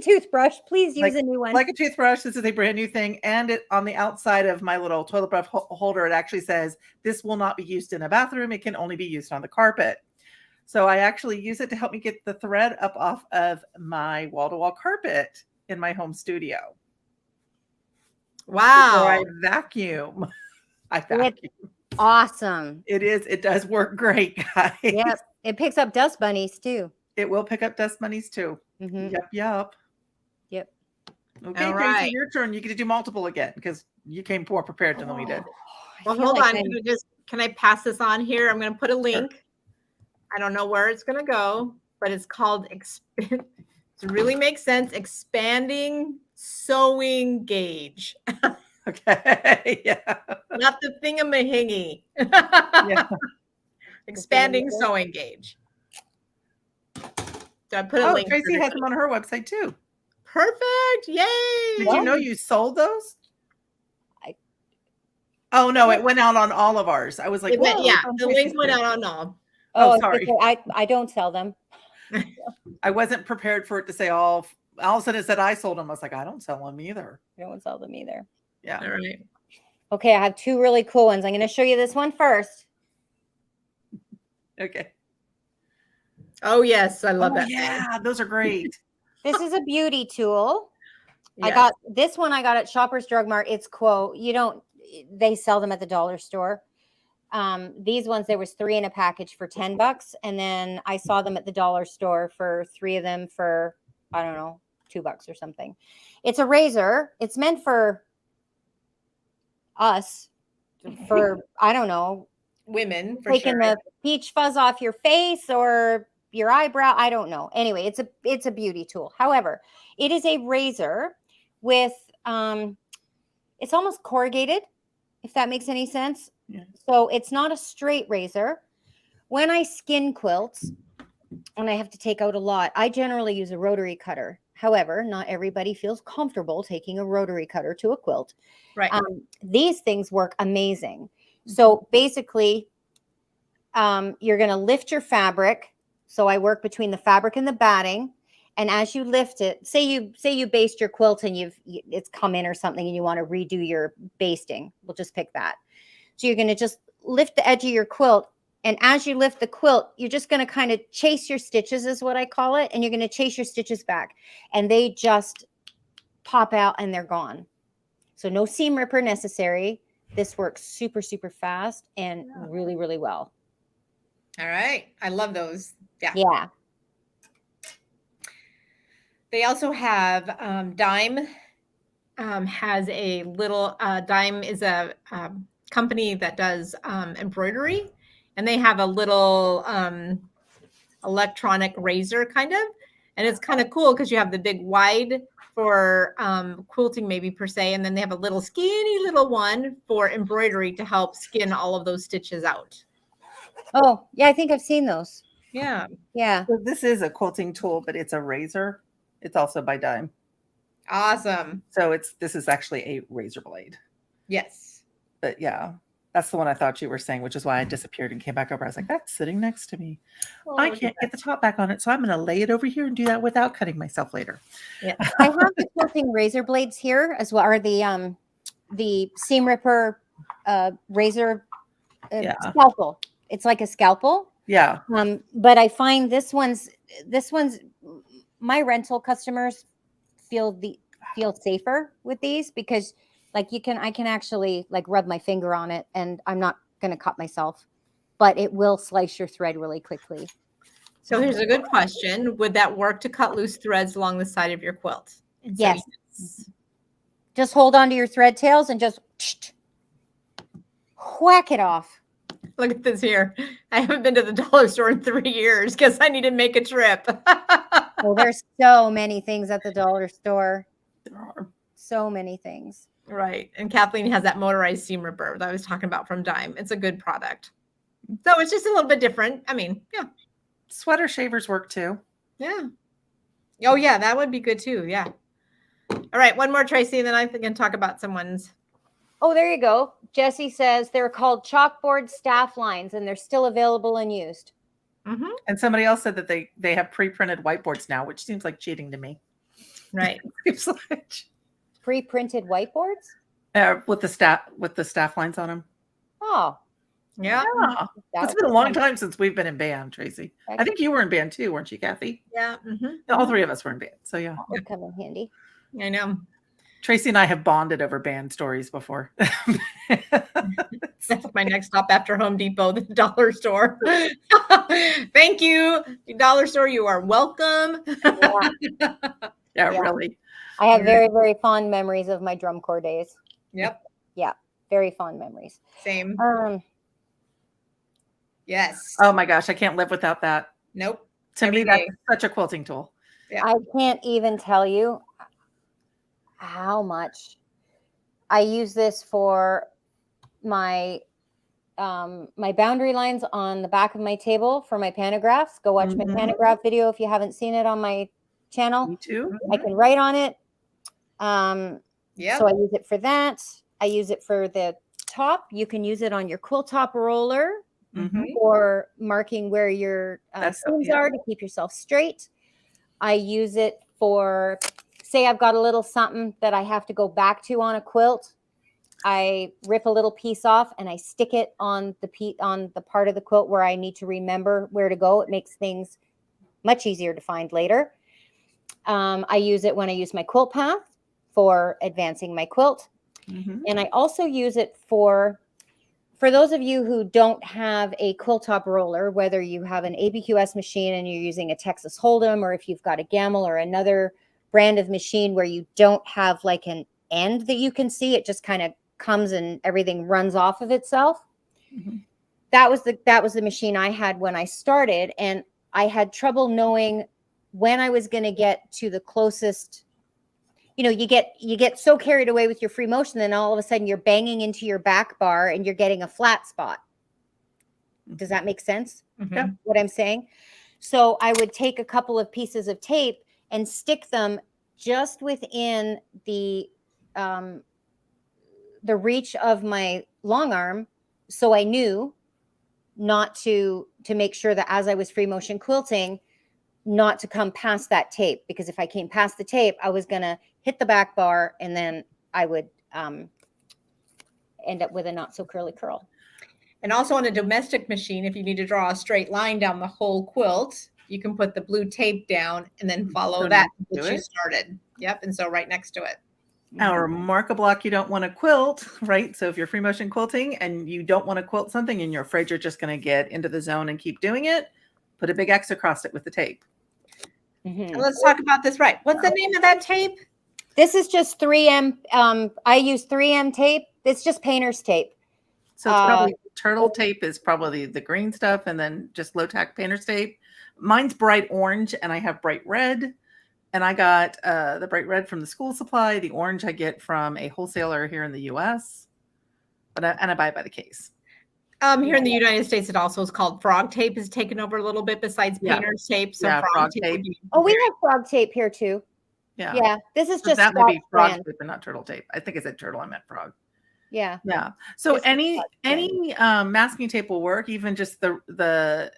toothbrush. Please use a new one. Like a toothbrush. This is a brand new thing. And on the outside of my little toilet brush holder, it actually says, this will not be used in a bathroom. It can only be used on the carpet. So I actually use it to help me get the thread up off of my wall-to-wall carpet in my home studio. Wow. Or I vacuum. It's awesome. It is. It does work great, guys. Yep. It picks up dust bunnies too. It will pick up dust bunnies too. Mm-hmm. Yep. Okay, All Tracey, right. your turn. You get to do multiple again because you came more prepared than we did. Well, hold on. Can I pass this on here? I'm going to put a link. Sure. I don't know where it's going to go, but it's called, to really make sense, expanding sewing gauge. Okay. Yeah. Not the thingamahingy. Yeah. Expanding sewing gauge. So I put a link. Tracey has them on her website too. Perfect. Yay. Did you know you sold those? Oh no, it went out on all of ours. I was like, the link went out on all. Oh, sorry. I don't sell them. I wasn't prepared for it to say all of a sudden it said I sold them. I was like, I don't sell them either. I don't sell them either. Yeah. All right. Okay, I have two really cool ones. I'm going to show you this one first. Okay. Oh yes, I love that. Yeah, those are great. This is a beauty tool. Yes. I got this one. I got at Shoppers Drug Mart. It's quote. They sell them at the dollar store. These ones, there was 3 in a package for $10, and then I saw them at the dollar store for 3 of them for, I don't know, $2 or something. It's a razor. It's meant for us, for I don't know, women, for taking sure. the peach fuzz off your face or your eyebrow. I don't know. Anyway, it's a beauty tool. However, it is a razor with it's almost corrugated, if that makes any sense. Yeah. So it's not a straight razor. When I skin quilts and I have to take out a lot, I generally use a rotary cutter. However, not everybody feels comfortable taking a rotary cutter to a quilt. Right. These things work amazing. So basically, you're going to lift your fabric. So I work between the fabric and the batting. And as you lift it, say you based your quilt and it's come in or something and you want to redo your basting. We'll just pick that. So you're going to just lift the edge of your quilt. And as you lift the quilt, you're just going to kind of chase your stitches is what I call it. And you're going to chase your stitches back. And they just pop out and they're gone. So no seam ripper necessary. This works super, super fast and really, really well. All right. I love those. Yeah. Yeah. They also have Dime has a little Dime is a company that does embroidery, and they have a little electronic razor kind of, and it's kind of cool because you have the big wide for quilting maybe per se, and then they have a little skinny little one for embroidery to help skin all of those stitches out. Oh, yeah, I think I've seen those. Yeah. Yeah. So this is a quilting tool, but it's a razor. It's also by Dime. Awesome. So this is actually a razor blade. Yes. But yeah, that's the one I thought you were saying, which is why I disappeared and came back over. I was like, that's sitting next to me. Oh, I can't get the top back on it. So I'm going to lay it over here and do that without cutting myself later. Yeah. I have the quilting razor blades here as well, or the seam ripper razor scalpel. It's like a scalpel. Yeah. But I find this one's my rental customers feel safer with these because like I can actually like rub my finger on it and I'm not going to cut myself, but it will slice your thread really quickly. So here's a good question. Would that work to cut loose threads along the side of your quilt? Yes. Just hold on to your thread tails and just whack it off. Look at this here. I haven't been to the dollar store in 3 years because I need to make a trip. Well, there's so many things at the dollar store. There are. So many things. Right. And Kathleen has that motorized seam ripper that I was talking about from Dime. It's a good product. So it's just a little bit different. I mean, yeah. Sweater shavers work too. Yeah. Oh, yeah. That would be good too. Yeah. All right. One more, Tracy, and then I can talk about someone's. Oh, there you go. Jessie says they're called chalkboard staff lines and they're still available and used. Mm-hmm. And somebody else said that they have pre-printed whiteboards now, which seems like cheating to me. Right. Seems like Pre-printed whiteboards? with the staff lines on them. Oh. Yeah. Yeah. It's been a long time since we've been in band, Tracy. I think you were in band too, weren't you, Kathy? Yeah. Mm-hmm. All three of us were in band. So yeah. That would come in handy. I know. Tracy and I have bonded over band stories before. That's my next stop after Home Depot, the dollar store. Thank you, dollar store. You are welcome. Yeah, really. I have very, very fond memories of my drum corps days. Yep. Yeah, very fond memories. Same. Yes. Oh my gosh, I can't live without that. Nope. To me, that's such a quilting tool. Yeah. I can't even tell you how much I use this for my my boundary lines on the back of my table for my pantographs. Go watch my pantograph video if you haven't seen it on my channel. Me too. I can write on it. Yeah. So I use it for that. I use it for the top. You can use it on your quilt top roller for marking where your seams are to keep yourself straight. I use it for, say I've got a little something that I have to go back to on a quilt. I rip a little piece off and I stick it on the part of the quilt where I need to remember where to go. It makes things much easier to find later. I use it when I use my quilt path for advancing my quilt. And I also use it for those of you who don't have a quilt top roller, whether you have an ABQS machine and you're using a Texas Hold'em, or if you've got a Gamble or another brand of machine where you don't have like an end that you can see, it just kind of comes and everything runs off of itself. That was the machine I had when I started, and I had trouble knowing when I was going to get to the closest. You know, you get so carried away with your free motion, then all of a sudden you're banging into your back bar and you're getting a flat spot. Does that make sense? Yeah. What I'm saying? So I would take a couple of pieces of tape and stick them just within the reach of my long arm, so I knew not to make sure that as I was free motion quilting, not to come past that tape, because if I came past the tape, I was going to hit the back bar and then I would end up with a not so curly curl. And also on a domestic machine, if you need to draw a straight line down the whole quilt, you can put the blue tape down and then follow that which you started. Yep. And so right next to it. Our marker block, you don't want to quilt, right? So if you're free motion quilting and you don't want to quilt something and you're afraid you're just going to get into the zone and keep doing it, put a big X across it with the tape. And let's talk about this. Right. What's the name of that tape? This is just 3M. I use 3M tape. It's just painter's tape. So it's probably turtle tape is probably the green stuff, and then just low tack painter's tape. Mine's bright orange and I have bright red. And I got the bright red from the school supply. The orange I get from a wholesaler here in the US. And I buy it by the case. Here in the United States, it also is called frog tape, is taken over a little bit besides painter's tape. So frog tape. Oh, we have frog tape here too. Yeah. Yeah. This is just that may be frog tape and not turtle tape. I think I said turtle, I meant frog. Yeah. Yeah. So any masking tape will work, even just the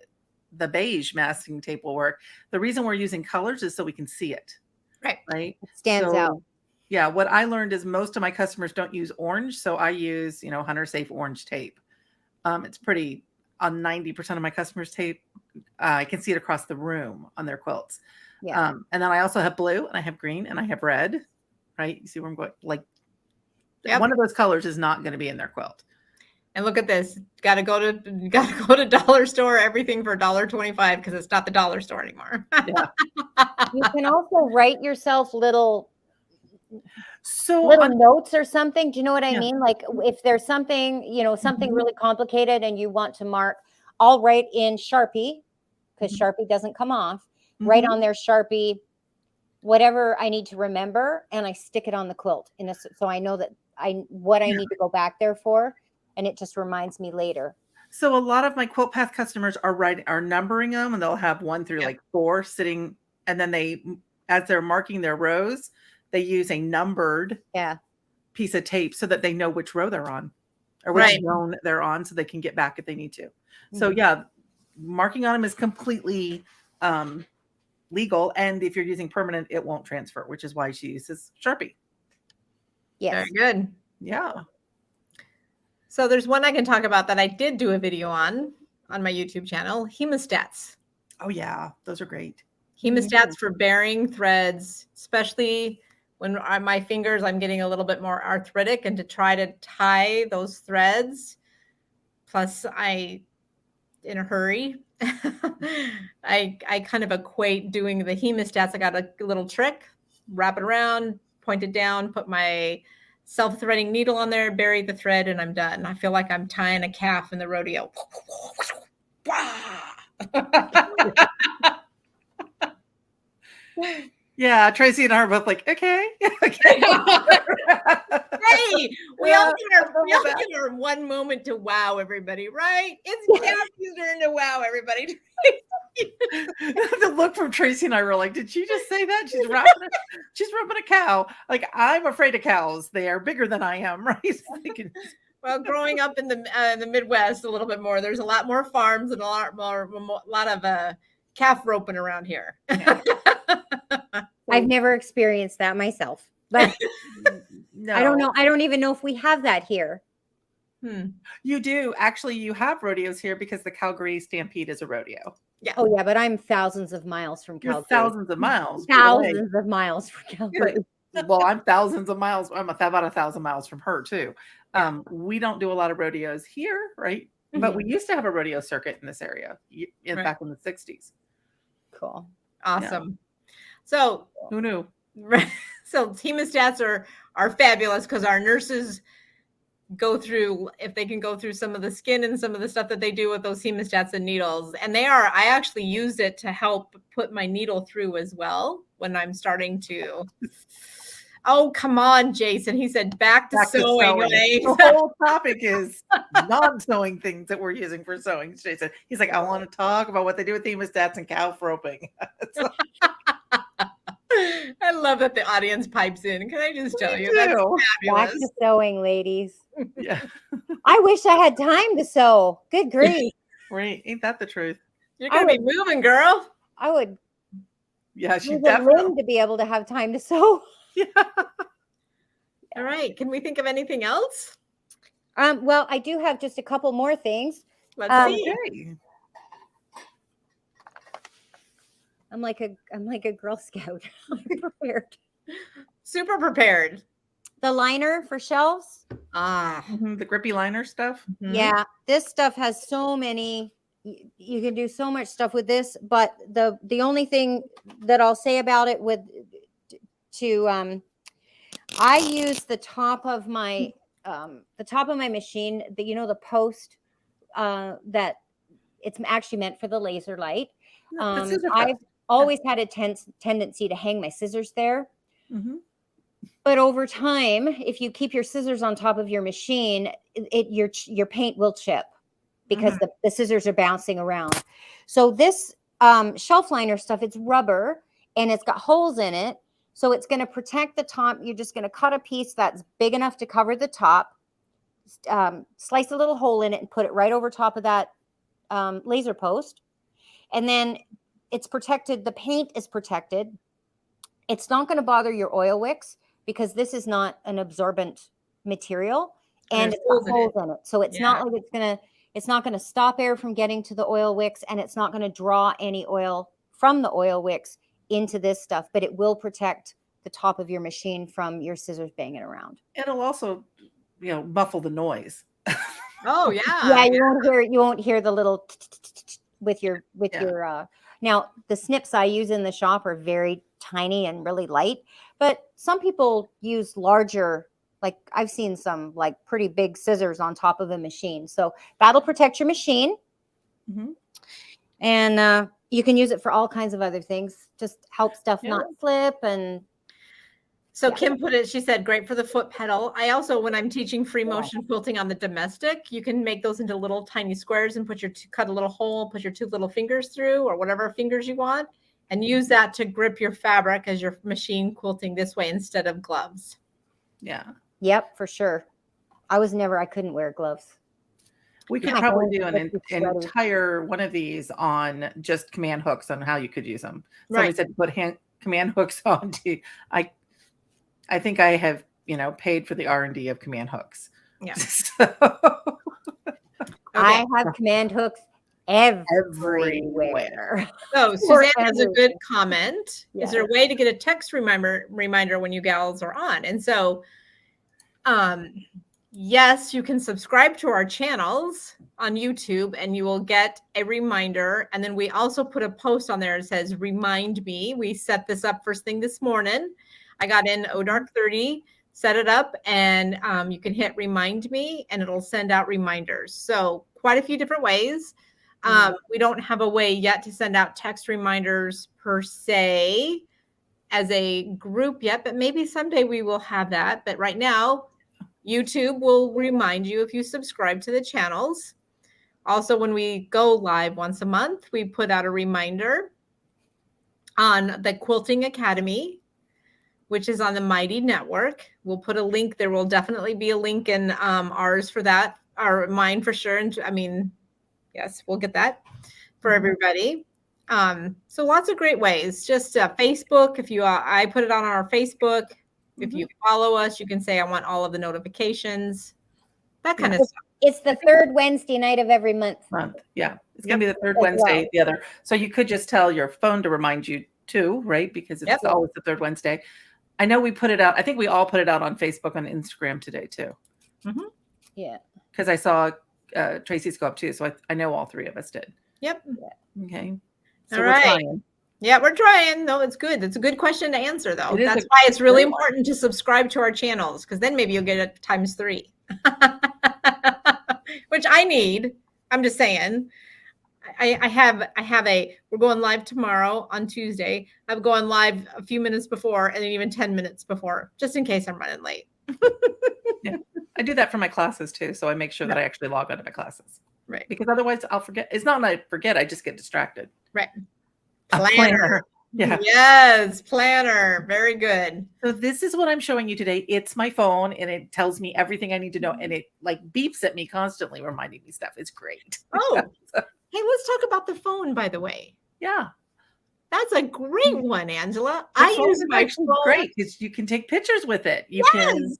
beige masking tape will work. The reason we're using colors is so we can see it. Right. Right. It stands out. Yeah. What I learned is most of my customers don't use orange. So I use, Hunter Safe orange tape. It's pretty on 90% of my customers' tape. I can see it across the room on their quilts. Yeah. And then I also have blue and I have green and I have red. Right. You see where I'm going? Like one of those colors is not going to be in their quilt. And look at this. Got to go to dollar store, everything for $1.25 because it's not the dollar store anymore. Yeah. You can also write yourself little So little notes or something. Do you know what I Yeah. mean? Like if there's something, something Mhm. really complicated and you want to mark, I'll write in Sharpie because Sharpie doesn't come off. Write on their Sharpie whatever I need to remember, and I stick it on the quilt so I know that what I need to go back there for, and it just reminds me later. So a lot of my Quilt Path customers are numbering them, and they'll have 1 through like 4 sitting, and then as they're marking their rows, they use a numbered piece of tape so that they know which row they're on or which zone they're on, so they can get back if they need to. So yeah, marking on them is completely legal, and if you're using permanent, it won't transfer, which is why she uses Sharpie. Yes. Very good. Yeah. So there's one I can talk about that I did do a video on my YouTube channel, hemostats. Oh yeah, those are great. Hemostats for bearing threads, especially when my fingers, I'm getting a little bit more arthritic, and to try to tie those threads. Plus in a hurry, I kind of equate doing the hemostats. I got a little trick, wrap it around, point it down, put my self-threading needle on there, bury the thread, and I'm done. I feel like I'm tying a calf in the rodeo. Yeah, Tracey and I are both like, okay. Okay. Hey, we all get our one moment to wow everybody, right? It's Cathy's turn to wow everybody. The look from Tracey and I were like, did she just say that? She's rubbing a cow. Like, I'm afraid of cows. They are bigger than I am, right? Well, growing up in the Midwest a little bit more, there's a lot more farms and a lot of calf roping around here. Yeah. I've never experienced that myself, but No. I don't know. I don't even know if we have that here. You do. Actually, you have rodeos here because the Calgary Stampede is a rodeo. Yeah. Oh yeah, but I'm thousands of miles from Calgary. Thousands of miles. Thousands of miles from Calgary. Well, I'm thousands of miles. I'm about 1,000 miles from her too. We don't do a lot of rodeos here, right? But we used to have a rodeo circuit in this area back in the 60s. Cool. Awesome. Yeah. So who knew? So hemostats are fabulous because our nurses go through, if they can go through some of the skin and some of the stuff that they do with those hemostats and needles. And I actually use it to help put my needle through as well when I'm starting to. Oh, come on, Jason. He said back to sewing. The whole topic is non-sewing things that we're using for sewing, Jason. He's like, I want to talk about what they do with hemostats and calf roping. I love that the audience pipes in. Can I just tell you? That's back to sewing, ladies. Yeah. I wish I had time to sew. Good grief. Right. Ain't that the truth? You're going to be moving, girl. I would. Yeah, she definitely. To be able to have time to sew. Yeah. All right. Can we think of anything else? Well, I do have just a couple more things. Let's see. I'm like a Girl Scout. I'm prepared. Super prepared. The liner for shelves. The grippy liner stuff. Yeah, this stuff has so many. You can do so much stuff with this, but the only thing that I'll say about it I use the top of my machine, the post that it's actually meant for the laser light. I've always had a tendency to hang my scissors there. But over time, if you keep your scissors on top of your machine, your paint will chip because the scissors are bouncing around. So this shelf liner stuff, it's rubber and it's got holes in it. So it's going to protect the top. You're just going to cut a piece that's big enough to cover the top, slice a little hole in it and put it right over top of that laser post. And then it's protected. The paint is protected. It's not going to bother your oil wicks because this is not an absorbent material and it's got holes in it. So it's not like it's not going to stop air from getting to the oil wicks, and it's not going to draw any oil from the oil wicks into this stuff, but it will protect the top of your machine from your scissors banging around. It'll also, muffle the noise. Oh yeah. Yeah, you won't hear the little with your now the snips I use in the shop are very tiny and really light. But some people use larger, like I've seen some like pretty big scissors on top of a machine. So that'll protect your machine. Mm-hmm. And you can use it for all kinds of other things. Just help stuff not slip. And so Kim put it, she said, great for the foot pedal. I also, when I'm teaching free motion quilting on the domestic, you can make those into little tiny squares and cut a little hole, put your 2 little fingers through, or whatever fingers you want, and use that to grip your fabric as your machine quilting this way instead of gloves. Yeah. Yep, for sure. I couldn't wear gloves. We could probably do an entire one of these on just command hooks on how you could use them. Somebody said to put command hooks on. I think I have, paid for the R&D of command hooks. Yeah. So. I have command hooks everywhere. So Suzanne has a good comment. Is there a way to get a text reminder when you gals are on? And so, yes, you can subscribe to our channels on YouTube and you will get a reminder. And then we also put a post on there that says, remind me. We set this up first thing this morning. I got in dark 30, set it up, and you can hit remind me and it'll send out reminders. So quite a few different ways. We don't have a way yet to send out text reminders per se as a group yet, but maybe someday we will have that. But right now, YouTube will remind you if you subscribe to the channels. Also, when we go live once a month, we put out a reminder on the Quilting Academy, which is on the Mighty Network. We'll put a link. There will definitely be a link in ours for that, or mine for sure. And yes, we'll get that for everybody. So lots of great ways. Just Facebook. If I put it on our Facebook. If you follow us, you can say, I want all of the notifications, that kind of stuff. It's the third Wednesday night of every month. Yeah. It's going to be the third Wednesday, the other. So you could just tell your phone to remind you too, right? Because it's always the third Wednesday. I know we put it out. I think we all put it out on Facebook and Instagram today too. Mm-hmm. Yeah. Because I saw Tracey's go up too. So I know all three of us did. Yep. Okay. So all we're right. trying. Yeah, we're trying. No, it's good. It's a good question to answer, though. That's why it's really important to subscribe to our channels, because then maybe you'll get it times 3, which I need. I'm just saying. We're going live tomorrow on Tuesday. I'm going live a few minutes before and then even 10 minutes before, just in case I'm running late. Yeah, I do that for my classes too. So I make sure that I actually log on to my classes. Right. Because otherwise I'll forget. It's not that I forget. I just get distracted. Right. Planner. Yeah. Yes, planner. Very good. So this is what I'm showing you today. It's my phone and it tells me everything I need to know. And it like beeps at me constantly, reminding me stuff. It's great. Oh, hey, let's talk about the phone, by the way. Yeah. That's a great one, Angela. I use my phone. Great, because you can take pictures with it. You can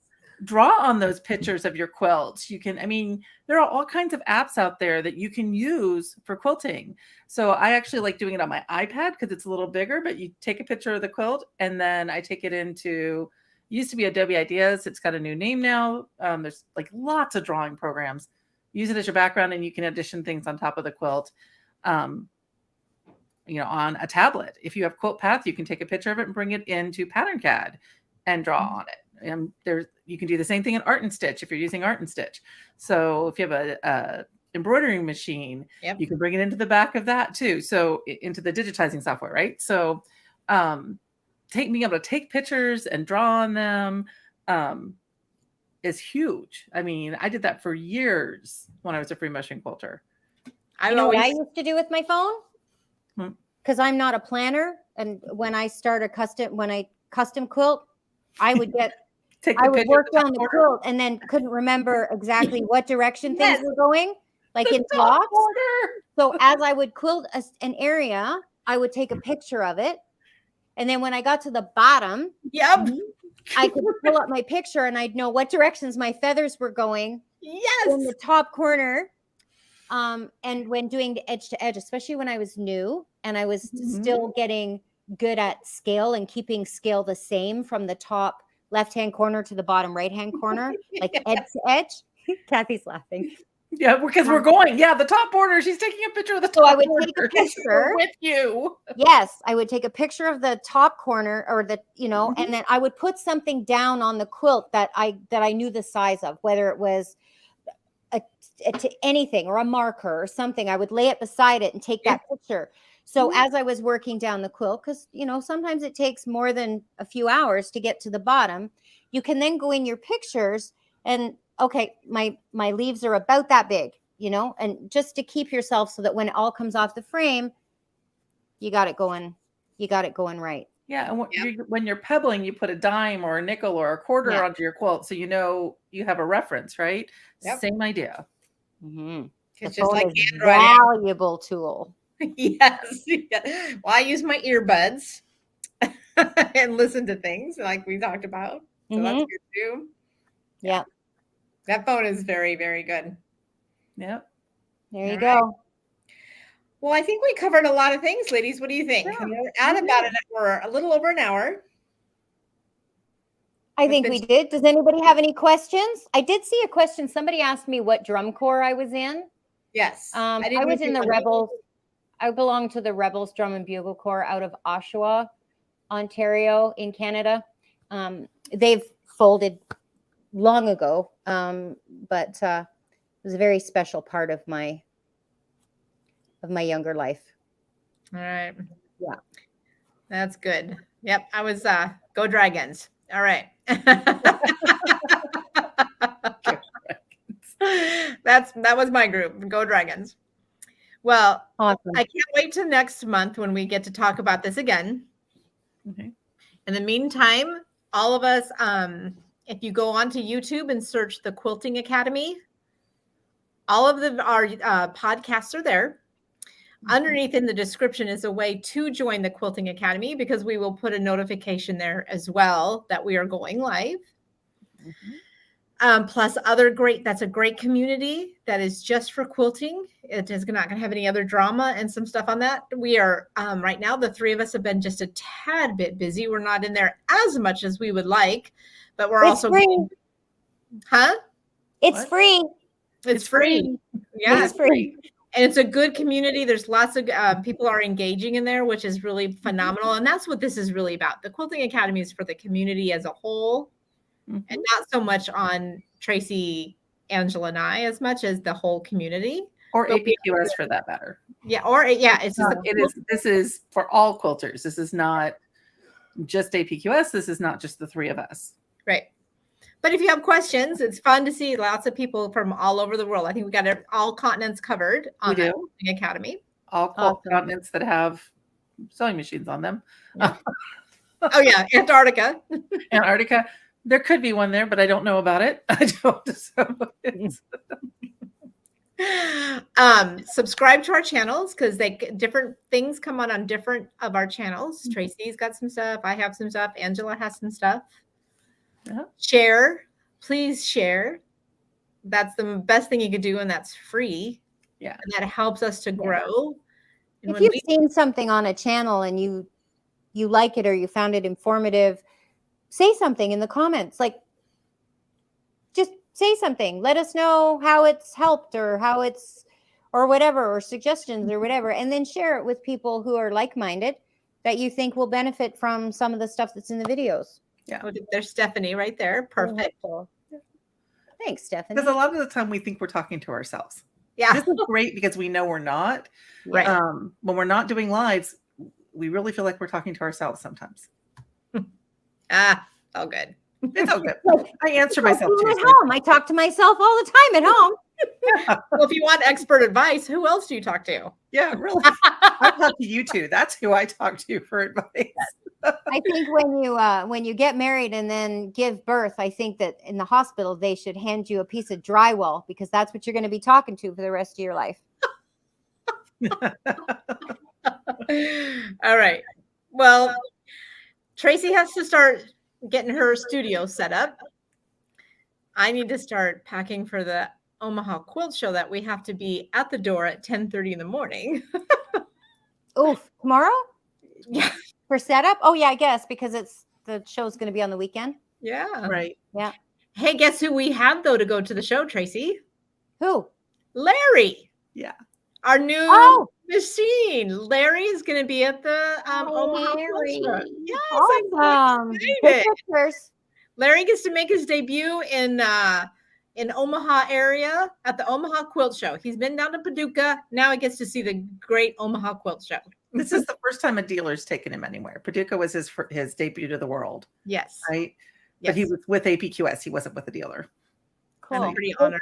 draw on those pictures of your quilts. There are all kinds of apps out there that you can use for quilting. So I actually like doing it on my iPad because it's a little bigger, but you take a picture of the quilt and then I take it into, used to be Adobe Ideas. It's got a new name now. There's like lots of drawing programs. Use it as your background and you can addition things on top of the quilt. On a tablet. If you have Quilt Path, you can take a picture of it and bring it into Pattern CAD and draw on it. And you can do the same thing in Art and Stitch if you're using Art and Stitch. So if you have a embroidering machine, you can bring it into the back of that too. So into the digitizing software, right? So being able to take pictures and draw on them is huge. I did that for years when I was a free motion quilter. You know what I used to do with my phone? Because I'm not a planner, and when I custom quilt, I would work down the quilt and then couldn't remember exactly what direction things were going, like in blocks. So as I would quilt an area, I would take a picture of it, and then when I got to the bottom, I could pull up my picture and I'd know what directions my feathers were going. Yes, in the top corner. And when doing the edge to edge, especially when I was new and I was still getting good at scale and keeping scale the same from the top left-hand corner to the bottom right-hand corner, like edge to edge. Cathy's laughing. Yeah, because we're going. Yeah, the top border. She's taking a picture of the top So I would border. take a picture with you. Yes, I would take a picture of the top corner or the, Mhm. and then I would put something down on the quilt that I knew the size of, whether it was anything or a marker or something. I would lay it beside it and take that picture. So as I was working down the quilt, because sometimes it takes more than a few hours to get to the bottom, you can then go in your pictures and okay, my leaves are about that big, and just to keep yourself so that when it all comes off the frame, you got it going right. Yeah, and when you're pebbling, you put a dime or a nickel or a quarter onto your quilt, so you have a reference, right? Yep. Same idea. Mm-hmm. It's just like valuable tool. Yes. Yeah. Well, I use my earbuds and listen to things like we talked about. So that's good too. Yeah. That phone is very, very good. Yep. There you go. Well, I think we covered a lot of things, ladies. What do you think? Yeah, We're at about an hour, a little over an hour. I think we did. Does anybody have any questions? I did see a question. Somebody asked me what drum corps I was in. Yes. I was in the Rebels. I belong to the Rebels Drum and Bugle Corps out of Oshawa, Ontario in Canada. They've folded long ago, but it was a very special part of my younger life. All right. Yeah. That's good. Yep. I was go Dragons. All right. That was my group. Go Dragons. Well, awesome. I can't wait till next month when we get to talk about this again. Okay. In the meantime, all of us, if you go onto YouTube and search the Quilting Academy, all of our podcasts are there. Underneath in the description is a way to join the Quilting Academy because we will put a notification there as well that we are going live. Plus that's a great community that is just for quilting. It is not going to have any other drama and some stuff on that. We are right now, the three of us have been just a tad bit busy. We're not in there as much as we would like, but we're also free. It's free. It's free. Yeah, it's free. And it's a good community. There's lots of people are engaging in there, which is really phenomenal. And that's what this is really about. The Quilting Academy is for the community as a whole. And not so much on Tracey, Angela, and I as much as the whole community. Or APQS for that matter. Yeah, it's just this is for all quilters. This is not just APQS. This is not just the three of us. Right. But if you have questions, it's fun to see lots of people from all over the world. I think we got all continents covered on the Quilting Academy. All continents that have sewing machines on them. Yeah. Oh yeah, Antarctica. Antarctica. There could be one there, but I don't know about it. I don't. Subscribe to our channels because different things come on different of our channels. Tracey's got some stuff. I have some stuff. Angela has some stuff. Share. Please share. That's the best thing you could do, and that's free. Yeah. And that helps us to grow. If you've seen something on a channel and you like it or you found it informative, say something in the comments. Like, just say something. Let us know how it's helped or or whatever, or suggestions or whatever. And then share it with people who are like-minded that you think will benefit from some of the stuff that's in the videos. Yeah. Oh, there's Stephanie right there. Perfect. Thanks, Stephanie. Because a lot of the time we think we're talking to ourselves. Yeah. This is great because we know we're not. Right. When we're not doing lives, we really feel like we're talking to ourselves sometimes. All good. It's all good. I answer myself too. At home. I talk to myself all the time at home. Yeah. Well, if you want expert advice, who else do you talk to? Yeah, really. I talk to you two. That's who I talk to for advice. I think when you get married and then give birth, I think that in the hospital they should hand you a piece of drywall because that's what you're going to be talking to for the rest of your life. All right. Well, Tracey has to start getting her studio set up. I need to start packing for the Omaha Quilt Show that we have to be at the door at 10:30 in the morning. Oh, tomorrow? Yeah. For setup? Oh yeah, I guess because the show's going to be on the weekend. Yeah. Right. Yeah. Hey, guess who we have though to go to the show, Tracey? Who? Larry. Yeah. Our new Oh. machine. Larry is going to be at the Omaha Quilt Show. Yes, I'm so Awesome. Take excited. pictures. Larry gets to make his debut in Omaha area at the Omaha Quilt Show. He's been down to Paducah. Now he gets to see the great Omaha Quilt Show. This is the first time a dealer's taken him anywhere. Paducah was his debut to the world. Yes. Right? Yes. But he was with APQS. He wasn't with a dealer. Cool. I'm pretty honored.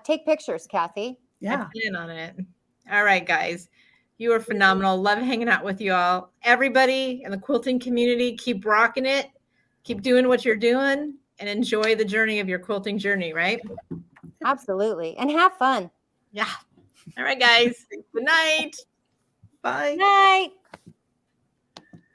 Take pictures, Cathy. Yeah. I plan on it. All right, guys. You are phenomenal. Love hanging out with you all. Everybody in the quilting community, keep rocking it. Keep doing what you're doing and enjoy the journey of your quilting journey, right? Absolutely. And have fun. Yeah. All right, guys. Good night. Bye. Night.